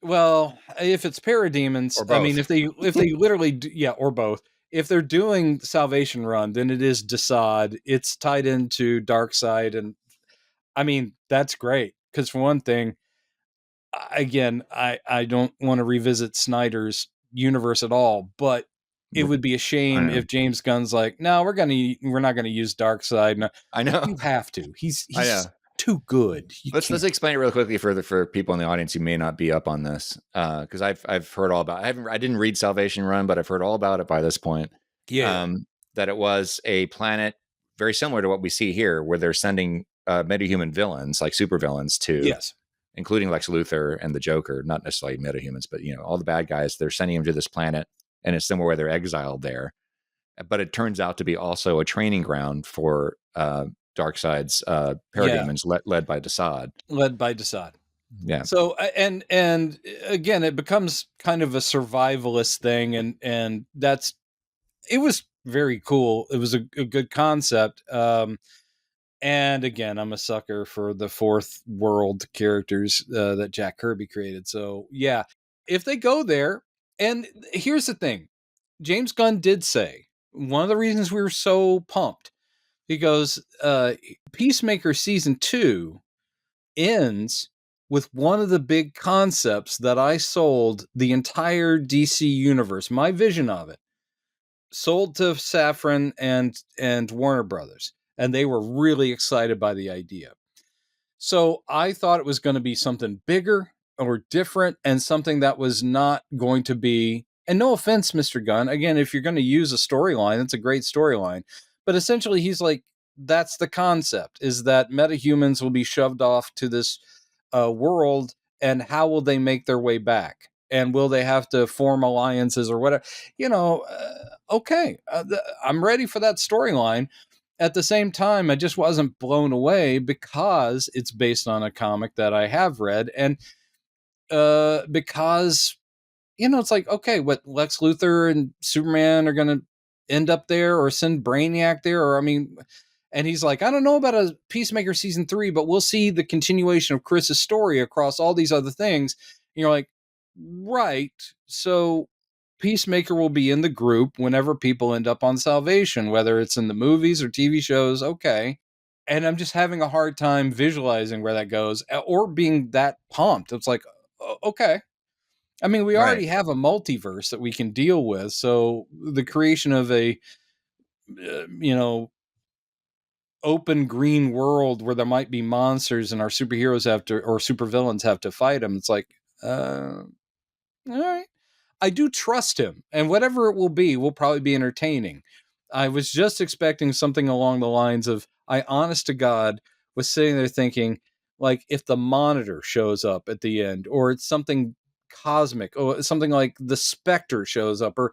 Well, if it's parademons, I mean, if they literally do, or both. if they're doing Salvation Run, then it is Desaad. It's tied into Darkseid, and I mean that's great because for one thing, again, I don't want to revisit Snyder's universe at all, but it would be a shame if James Gunn's like, no, we're not gonna use Darkseid. No, I know you have to. He's I know. too good. Let's explain it real quickly for people in the audience who may not be up on this, because I've heard all about. I didn't read Salvation Run, but I've heard all about it by this point. Yeah, that it was a planet very similar to what we see here, where they're sending metahuman villains, like supervillains, to including Lex Luthor and the Joker, not necessarily metahumans, but all the bad guys. They're sending them to this planet, and it's somewhere where they're exiled there. But it turns out to be also a training ground for Darkseid's parademons, led by Desaad. Yeah. So and again, it becomes kind of a survivalist thing, and it was very cool. It was a good concept. And again, I'm a sucker for the fourth world characters that Jack Kirby created. So yeah, if they go there, and here's the thing, James Gunn did say one of the reasons we were so pumped, because Peacemaker season 2 ends with one of the big concepts that I sold the entire DC universe, my vision of it, sold to Safran and Warner Brothers, and they were really excited by the idea. So I thought it was going to be something bigger or different, and something that was not going to be, and no offense, Mr. Gunn, again, if you're going to use a storyline, it's a great storyline, but essentially he's like, that's the concept, is that metahumans will be shoved off to this world, and how will they make their way back? And will they have to form alliances or whatever? Okay, I'm ready for that storyline. At the same time, I just wasn't blown away because it's based on a comic that I have read, and because it's like, okay, what, Lex Luthor and Superman are going to end up there, or send Brainiac there, or I mean, and he's like, I don't know about a Peacemaker season 3, but we'll see the continuation of Chris's story across all these other things. And you're like, right. So Peacemaker will be in the group whenever people end up on Salvation, whether it's in the movies or TV shows. Okay. And I'm just having a hard time visualizing where that goes, or being that pumped. It's like, okay. I mean, we already have a multiverse that we can deal with. So the creation of a, open green world where there might be monsters and our superheroes have to, or supervillains have to fight them. It's like, all right. I do trust him, and whatever it will probably be entertaining. I was just expecting something along the lines of, I honest to God was sitting there thinking, like, if the Monitor shows up at the end, or it's something cosmic, or something like the Spectre shows up, or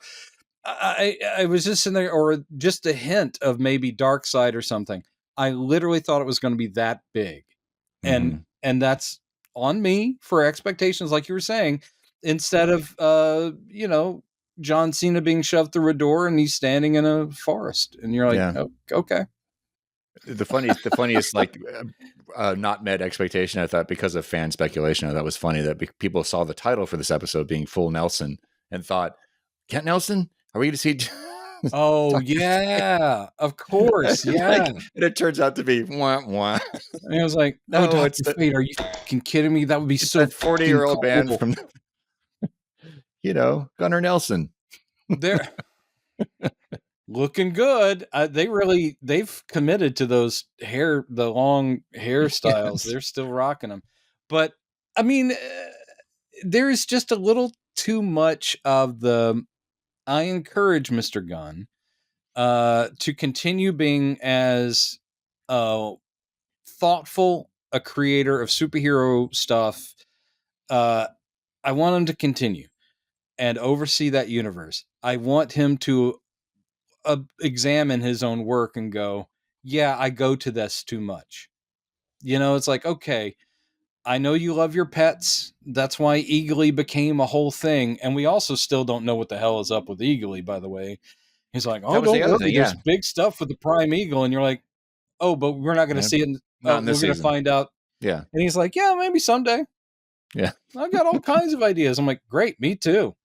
I was just in there, or just a hint of maybe Darkseid or something. I literally thought it was going to be that big. And that's on me for expectations, like you were saying, instead of, John Cena being shoved through a door and he's standing in a forest, and you're like, oh, okay. The funniest, like, not met expectation, I thought, because of fan speculation, I thought was funny that people saw the title for this episode being Full Nelson and thought, Kent Nelson? Are we going to see? Oh, yeah, of course. Yeah. Like, and it turns out to be wah, wah. And I was like, no, Dr. Fate, are you fucking kidding me? That would be so 40-year-old band from, Gunnar Nelson. They're looking good. They've committed to those the long hairstyles. Yes. They're still rocking them. But I mean, there's just a little too much of the, I encourage Mr. Gunn to continue being as thoughtful a creator of superhero stuff. I want him to continue and oversee that universe. I want him to examine his own work and go, yeah, I go to this too much. It's like, okay, I know you love your pets. That's why Eagly became a whole thing. And we also still don't know what the hell is up with Eagly, by the way. He's like, oh, don't worry, there's big stuff with the Prime Eagle. And you're like, oh, but we're not going to see it. We're going to find out. Yeah. And he's like, yeah, maybe someday. Yeah. I got all kinds of ideas. I'm like, great, me too.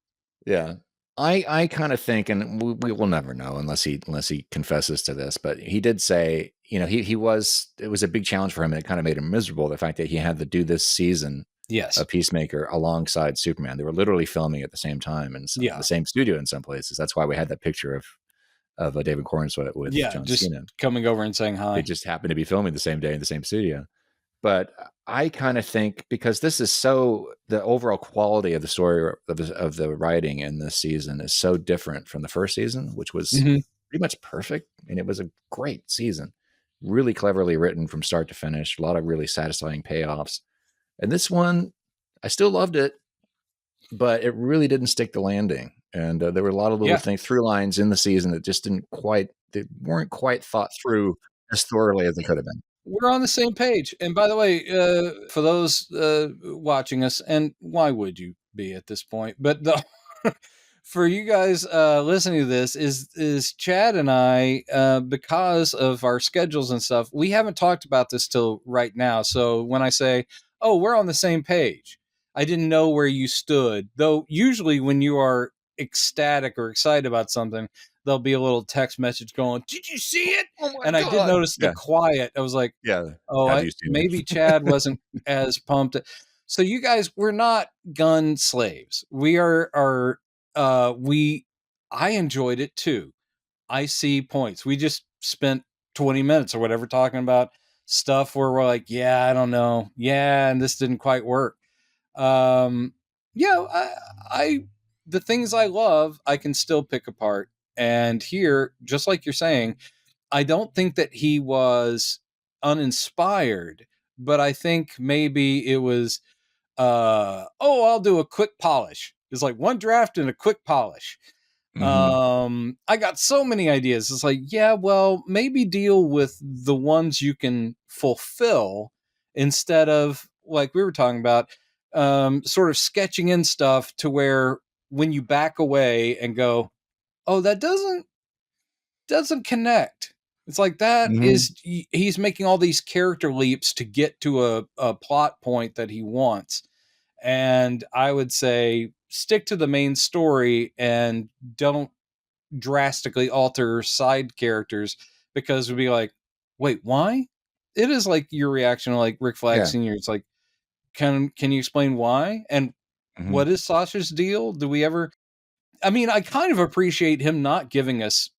Yeah. I kind of think, and we will never know unless he confesses to this, but he did say, you know, it was a big challenge for him, and it kind of made him miserable, the fact that he had to do this season Yes. of Peacemaker alongside Superman. They were literally filming at the same time and the same studio in some places. That's why we had that picture of David Cornsweet with John just Cena. coming over and saying hi. They just happened to be filming the same day in the same studio. But I kind of think, because this is the overall quality of the story of the writing in this season is so different from the first season, which was pretty much perfect. And it was a great season, really cleverly written from start to finish, a lot of really satisfying payoffs. And this one, I still loved it, but it really didn't stick the landing. And there were a lot of little through lines in the season that just they weren't quite thought through as thoroughly as they could have been. We're on the same page. And by the way, for those watching us, and why would you be at this point? But for you guys listening to this, is Chad and I, because of our schedules and stuff, we haven't talked about this till right now. So when I say, oh, we're on the same page, I didn't know where you stood. Though usually when you are ecstatic or excited about something, there'll be a little text message going, "Did you see it?" Oh my and God. I did notice the quiet. I was like, maybe Chad wasn't as pumped. So you guys, we're not Gunn slaves. We are I enjoyed it too. I see points. We just spent 20 minutes or whatever talking about stuff where we're like, yeah, I don't know. Yeah, and this didn't quite work. I the things I love, I can still pick apart. And here, just like you're saying, I don't think that he was uninspired, but I think maybe it was, I'll do a quick polish. It's like one draft and a quick polish. I got so many ideas. It's like, yeah, well, maybe deal with the ones you can fulfill instead of, like we were talking about, sort of sketching in stuff to where when you back away and go, oh, that doesn't connect. It's like that is he's making all these character leaps to get to a plot point that he wants. And I would say stick to the main story and don't drastically alter side characters, because it'd be like, wait, why? It is like your reaction to like Rick Flag Sr. It's like, can you explain why? And what is Sasha's deal? Do we ever? I mean, I kind of appreciate him not giving us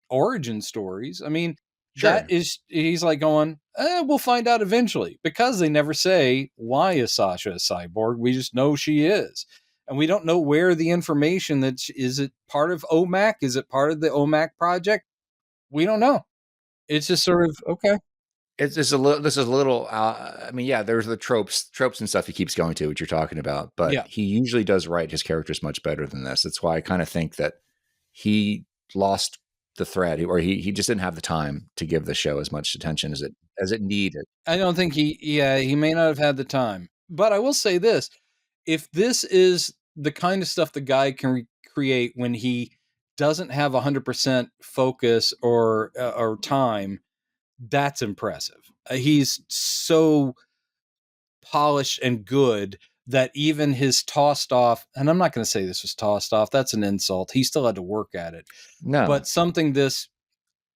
origin stories. I mean, he's like going, we'll find out eventually, because they never say, why is Sasha a cyborg? We just know she is. And we don't know where the information is it part of OMAC? Is it part of the OMAC project? We don't know. It's just sort of, okay. It's just this is a little, I mean, yeah, there's the tropes and stuff he keeps going to, which you're talking about, but he usually does write his characters much better than this. That's why I kind of think that he lost the thread, or he just didn't have the time to give the show as much attention as it needed. I don't think he may not have had the time, but I will say this: if this is the kind of stuff the guy can create when he doesn't have 100% focus or time, that's impressive. He's so polished and good that even his tossed off, and I'm not going to say this was tossed off, that's an insult. He still had to work at it. No. But something this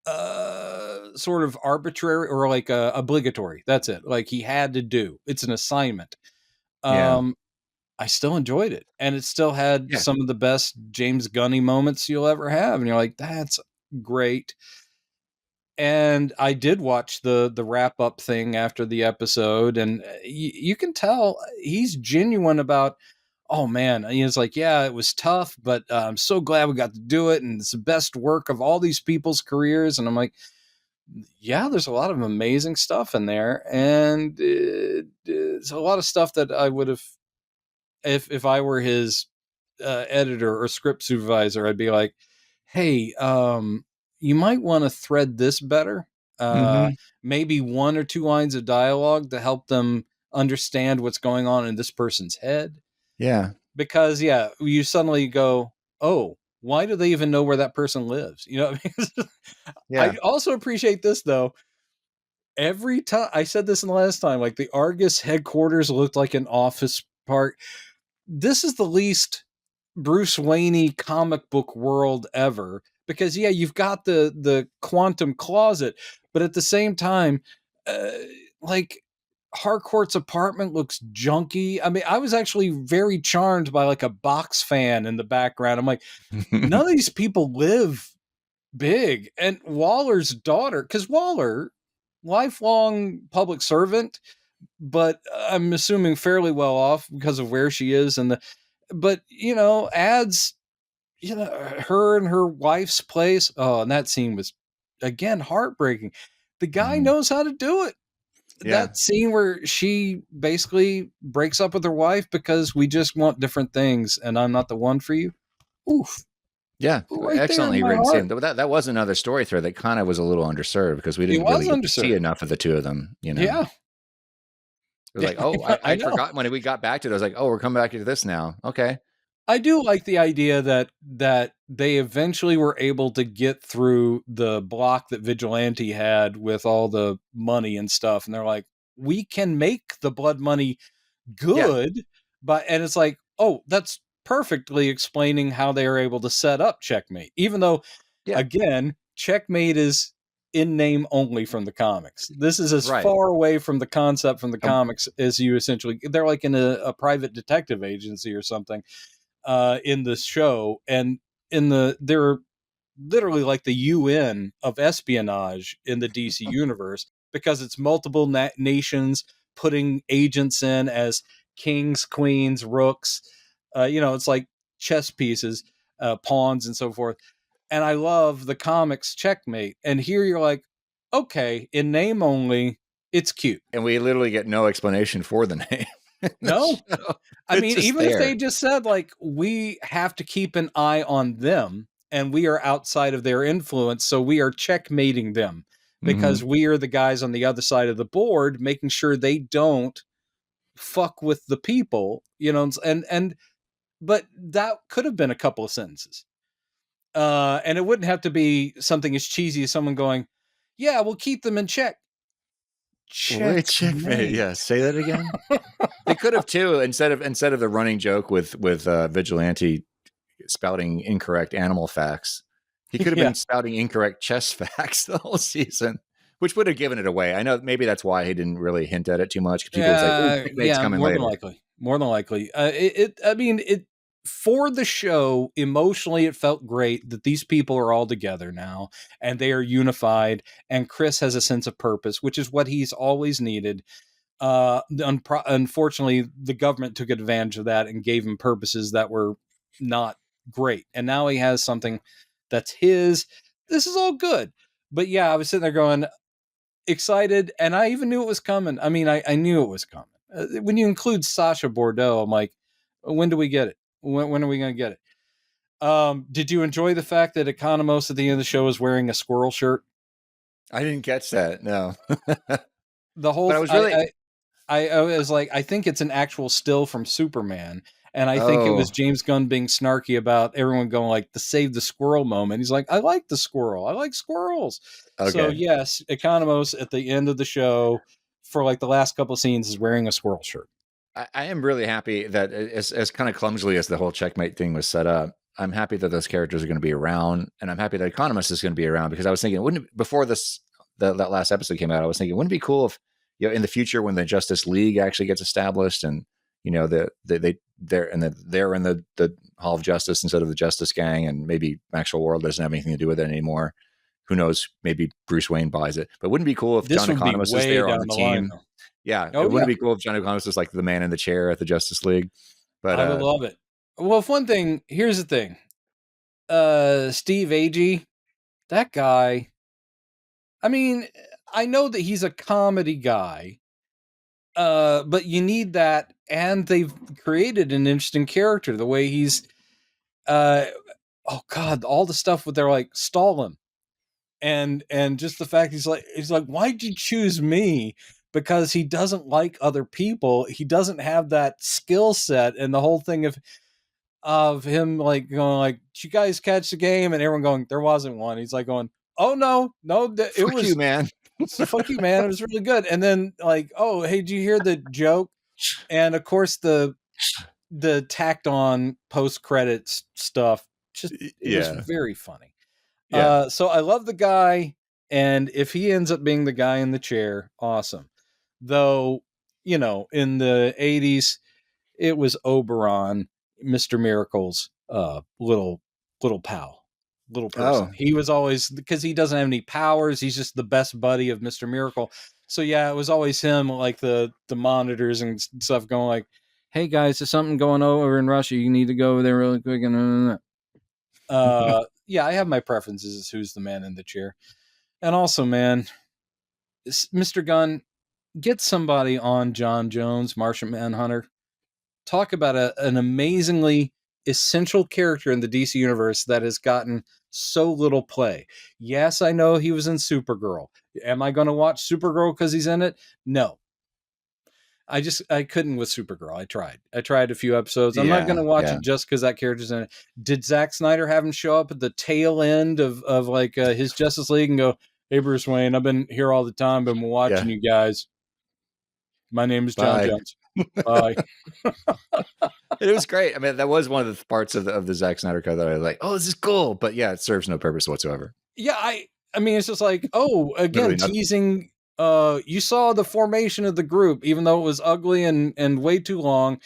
sort of arbitrary or like obligatory, that's it. Like he had to do. It's an assignment. I still enjoyed it. And it still had some of the best James Gunny moments you'll ever have. And you're like, that's great. And I did watch the wrap up thing after the episode, and you can tell he's genuine about, oh man, he's like, yeah, it was tough, but I'm so glad we got to do it. And it's the best work of all these people's careers. And I'm like, yeah, there's a lot of amazing stuff in there. And it's a lot of stuff that I would have, if I were his editor or script supervisor, I'd be like, hey, you might want to thread this better. Maybe one or two lines of dialogue to help them understand what's going on in this person's head. Yeah. Because, you suddenly go, oh, why do they even know where that person lives? You know what I mean? I also appreciate this, though. Every time, I said this in the last time, like the Argus headquarters looked like an office park. This is the least Bruce Wayne comic book world ever, because yeah, you've got the quantum closet, but at the same time, like Harcourt's apartment looks junky. I mean, I was actually very charmed by like a box fan in the background. I'm like, none of these people live big. And Waller's daughter, because Waller, lifelong public servant, but I'm assuming fairly well off because of where she is but adds her and her wife's place. Oh, and that scene was again heartbreaking. The guy knows how to do it. Yeah. That scene where she basically breaks up with her wife because we just want different things and I'm not the one for you. Oof. Yeah, Right excellently there in my written scene. heart. That was another story thread that kind of was a little underserved because we didn't It was really get to see underserved. enough of the two of them. Yeah. It was like, oh, I'd forgotten when we got back to it. I was like, oh, we're coming back to this now. Okay. I do like the idea that they eventually were able to get through the block that Vigilante had with all the money and stuff. And they're like, we can make the blood money good. And it's like, oh, that's perfectly explaining how they are able to set up Checkmate. Even though, again, Checkmate is in name only from the comics. This is as far away from the concept from the comics as you essentially, they're like in a private detective agency or something. In the show, and they're literally like the UN of espionage in the DC universe, because it's multiple nations putting agents in as kings, queens, rooks. It's like chess pieces, pawns, and so forth. And I love the comics Checkmate. And here you're like, okay, in name only, it's cute. And we literally get no explanation for the name. No. I mean, even if they just said, like, we have to keep an eye on them and we are outside of their influence, so we are checkmating them because we are the guys on the other side of the board, making sure they don't fuck with the people, but that could have been a couple of sentences. And it wouldn't have to be something as cheesy as someone going, yeah, we'll keep them in check. Checkmate. Yeah, say that again. They could have too, instead of the running joke with Vigilante spouting incorrect animal facts. He could have been spouting incorrect chess facts the whole season, which would have given it away. I know maybe that's why he didn't really hint at it too much. People was like, "Checkmate's coming later." More than likely. For the show, emotionally, it felt great that these people are all together now and they are unified, and Chris has a sense of purpose, which is what he's always needed. Unfortunately, the government took advantage of that and gave him purposes that were not great. And now he has something that's his. This is all good. But yeah, I was sitting there going, excited, and I even knew it was coming. I mean, I knew it was coming. When you include Sasha Bordeaux, I'm like, when do we get it? When are we going to get it? Did you enjoy the fact that Economos at the end of the show is wearing a squirrel shirt? I didn't catch that. No. The whole. But I was really. I was like, I think it's an actual still from Superman, and I think it was James Gunn being snarky about everyone going like the save the squirrel moment. He's like, I like the squirrel. I like squirrels. Okay. So yes, Economos at the end of the show for like the last couple of scenes is wearing a squirrel shirt. I am really happy that as kind of clumsily as the whole Checkmate thing was set up, I'm happy that those characters are going to be around, and I'm happy that Economist is going to be around, because I was thinking, before that last episode came out, I was thinking, wouldn't it be cool if, in the future when the Justice League actually gets established, and they're in the Hall of Justice instead of the Justice Gang, and maybe Maxwell World doesn't have anything to do with it anymore. Who knows? Maybe Bruce Wayne buys it. But wouldn't it be cool if John Economist is there on the team? It wouldn't be cool if John Economist is like the man in the chair at the Justice League. But I would love it. Well, if one thing, here's the thing. Steve Agee, that guy, I mean, I know that he's a comedy guy, but you need that, and they've created an interesting character. The way he's, oh God, all the stuff with they're like Stalin, and just the fact he's like, why'd you choose me? Because he doesn't like other people. He doesn't have that skill set, and the whole thing of him like going like, did you guys catch the game? And everyone going, there wasn't one. He's like going, oh no, it was you, man. Fuck you, man. It was really good. And then like, oh, hey, did you hear the joke? And of course the the tacked on post credits stuff. Just it was very funny. Yeah. So I love the guy, and if he ends up being the guy in the chair, awesome. Though, in the 80s, it was Oberon, Mr. Miracle's little pal, little person. Oh. He was always, because he doesn't have any powers, he's just the best buddy of Mr. Miracle. So yeah, it was always him, like the monitors and stuff going like, hey guys, there's something going over in Russia. You need to go over there really quick. And yeah, I have my preferences as who's the man in the chair. And also, man, Mr. Gunn, get somebody on John Jones, Martian Manhunter. Talk about an amazingly essential character in the DC universe that has gotten so little play. Yes, I know he was in Supergirl. Am I going to watch Supergirl because he's in it? No. I couldn't with Supergirl. I tried a few episodes. I'm not going to watch it just because that character's in it. Did Zack Snyder have him show up at the tail end of like his Justice League and go, hey, Bruce Wayne, I've been here all the time, been watching you guys. My name is John Jones. Bye. It was great. I mean, that was one of the parts of the Zack Snyder cut that I was like, oh, this is cool. But yeah, it serves no purpose whatsoever. Yeah, I mean, it's just like, oh, again, teasing. You saw the formation of the group, even though it was ugly and way too long.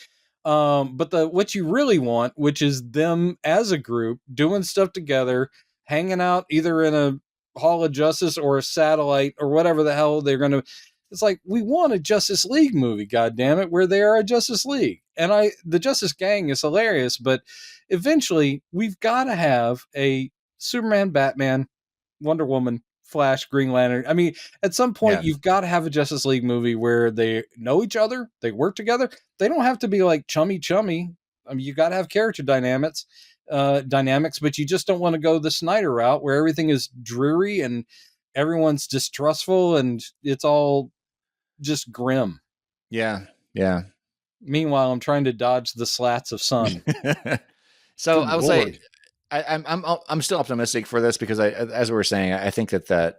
But what you really want, which is them as a group doing stuff together, hanging out either in a Hall of Justice or a satellite or whatever the hell they're going to. It's like, we want a Justice League movie, goddammit, where they are a Justice League. And the Justice Gang is hilarious, but eventually we've got to have a Superman, Batman, Wonder Woman, Flash, Green Lantern. I mean, at some point you've got to have a Justice League movie where they know each other, they work together. They don't have to be like chummy. I mean, you got to have character dynamics, but you just don't want to go the Snyder route where everything is dreary and everyone's distrustful and it's all just grim. Yeah. Meanwhile, I'm trying to dodge the slats of sun. So I would say I'm still optimistic for this because as we were saying, I think that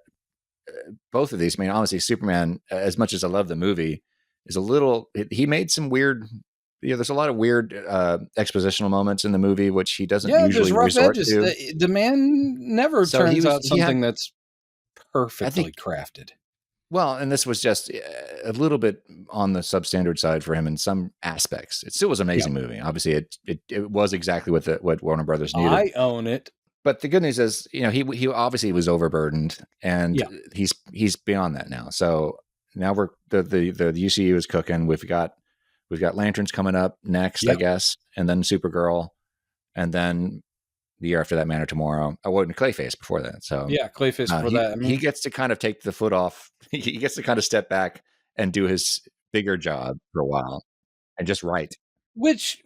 both of these, I mean, honestly, Superman, as much as I love the movie, is he made some weird, there's a lot of weird expositional moments in the movie, which he doesn't usually resort to. The man never turns out something that's perfectly crafted. Well, and this was just a little bit on the substandard side for him in some aspects. It still was an amazing movie. Obviously, it was exactly what Warner Brothers needed. I own it. But the good news is, he obviously was overburdened, and he's beyond that now. So now the UCU is cooking. We've got Lanterns coming up next, I guess, and then Supergirl, and then the year after that, Man of Tomorrow. I wasn't Clayface before that. So yeah, Clayface before that. I mean, he gets to kind of take the foot off. He gets to kind of step back and do his bigger job for a while and just write. Which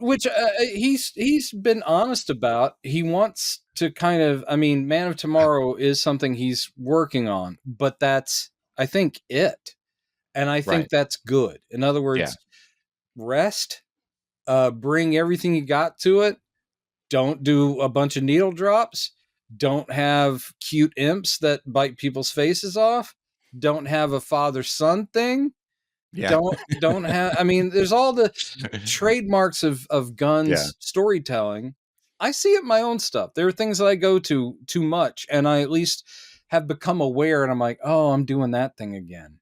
he's been honest about. He wants to kind of, I mean, Man of Tomorrow is something he's working on, but that's, I think, it. And I think that's good. In other words, rest, bring everything you got to it. Don't do a bunch of needle drops. Don't have cute imps that bite people's faces off. Don't have a father-son thing. Yeah. Don't have, I mean, there's all the trademarks of Gunn's storytelling. I see it in my own stuff. There are things that I go to too much, and I at least have become aware, and I'm like, oh, I'm doing that thing again.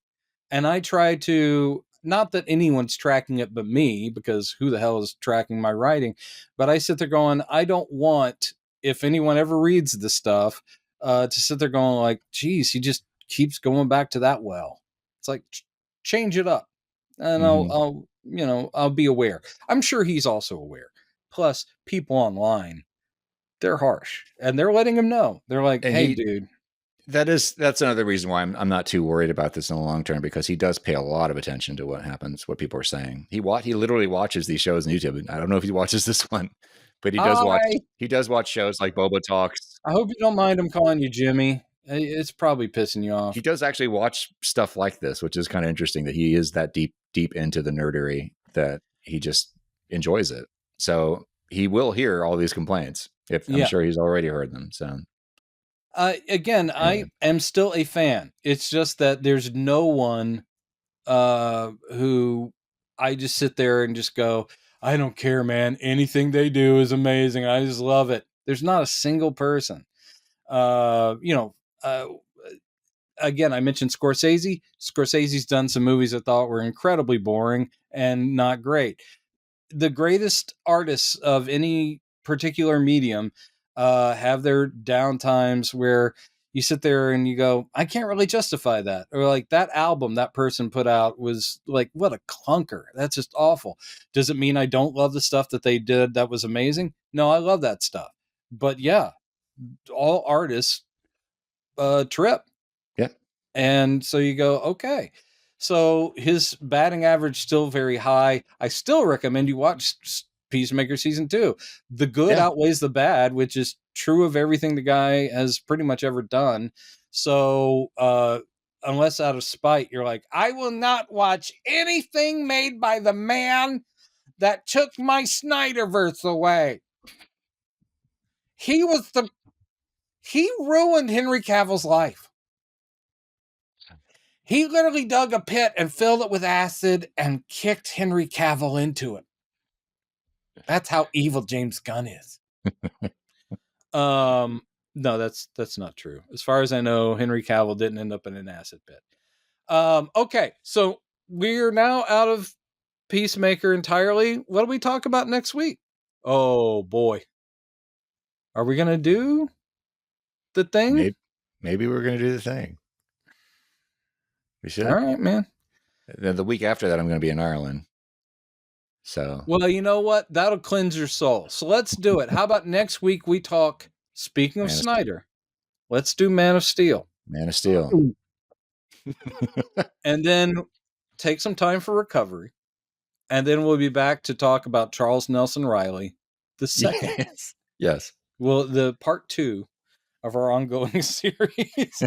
And I try to, not that anyone's tracking it but me, because who the hell is tracking my writing? But I sit there going, I don't want, if anyone ever reads the stuff, to sit there going like, geez, he just keeps going back to that well. It's like, change it up. And I'll be aware. I'm sure he's also aware. Plus, people online, they're harsh. And they're letting him know. They're like, hey, dude. That's another reason why I'm not too worried about this in the long term, because he does pay a lot of attention to what happens, what people are saying. He literally watches these shows on YouTube. I don't know if he watches this one, but he does watch shows like Boba Talks. I hope you don't mind him calling you Jimmy. It's probably pissing you off. He does actually watch stuff like this, which is kind of interesting that he is that deep into the nerdery that he just enjoys it. So he will hear all these complaints. I'm sure he's already heard them. So. Again, I am still a fan. It's just that there's no one who I just sit there and just go, I don't care, man. Anything they do is amazing. I just love it. There's not a single person. Again, I mentioned Scorsese. Scorsese's done some movies I thought were incredibly boring and not great. The greatest artists of any particular medium have their downtimes where you sit there and you go, I can't really justify that. Or like that album that person put out was like, what a clunker. That's just awful. Does it mean I don't love the stuff that they did that was amazing? No, I love that stuff. But yeah, all artists trip. Yeah. And so you go, okay. So his batting average still very high. I still recommend you watch Peacemaker season 2. The good outweighs the bad, which is true of everything the guy has pretty much ever done. So unless out of spite, you're like, I will not watch anything made by the man that took my Snyderverse away. He ruined Henry Cavill's life. He literally dug a pit and filled it with acid and kicked Henry Cavill into it. That's how evil James Gunn is. No, that's not true. As far as I know, Henry Cavill didn't end up in an acid pit. Okay, so we're now out of Peacemaker entirely. What do we talk about next week? Oh boy. Are we gonna do the thing? Maybe we're gonna do the thing. We should. All right, man. Then the week after that, I'm going to be in Ireland. So, well, you know what? That'll cleanse your soul. So let's do it. How about next week we talk, speaking of Snyder, let's do Man of Steel. Man of Steel. And then take some time for recovery. And then we'll be back to talk about Charles Nelson Riley, the second. Yes. Well, the part 2 of our ongoing series.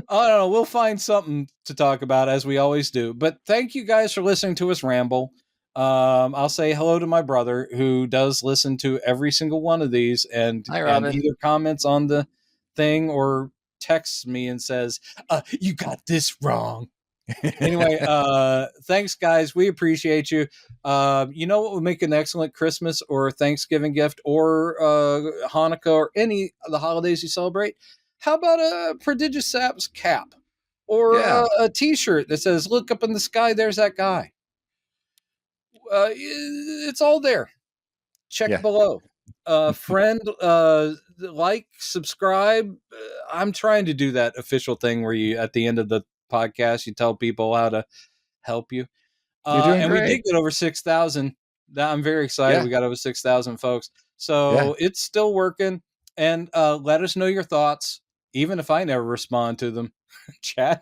I don't know. We'll find something to talk about as we always do. But thank you guys for listening to us ramble. I'll say hello to my brother who does listen to every single one of these and either comments on the thing or texts me and says, you got this wrong. Anyway, thanks guys. We appreciate you. You know what would make an excellent Christmas or Thanksgiving gift or Hanukkah or any of the holidays you celebrate? How about a Prodigious Saps cap or a t-shirt that says, look up in the sky, there's that guy. It's all there. Check below. Friend, like, subscribe. I'm trying to do that official thing where you, at the end of the podcast, you tell people how to help you. And great. We did get over 6,000. I'm very excited. Yeah. We got over 6,000 folks. So it's still working. And let us know your thoughts, even if I never respond to them. Chad.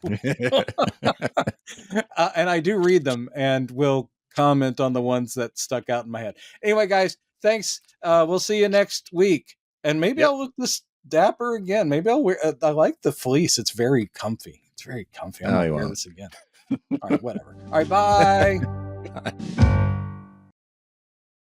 And I do read them and will comment on the ones that stuck out in my head. Anyway, guys, thanks. We'll see you next week. And maybe I'll look this dapper again. Maybe I'll wear. I like the fleece. It's very comfy. It's very comfy. I'm gonna wear this again. All right, whatever. All right, bye.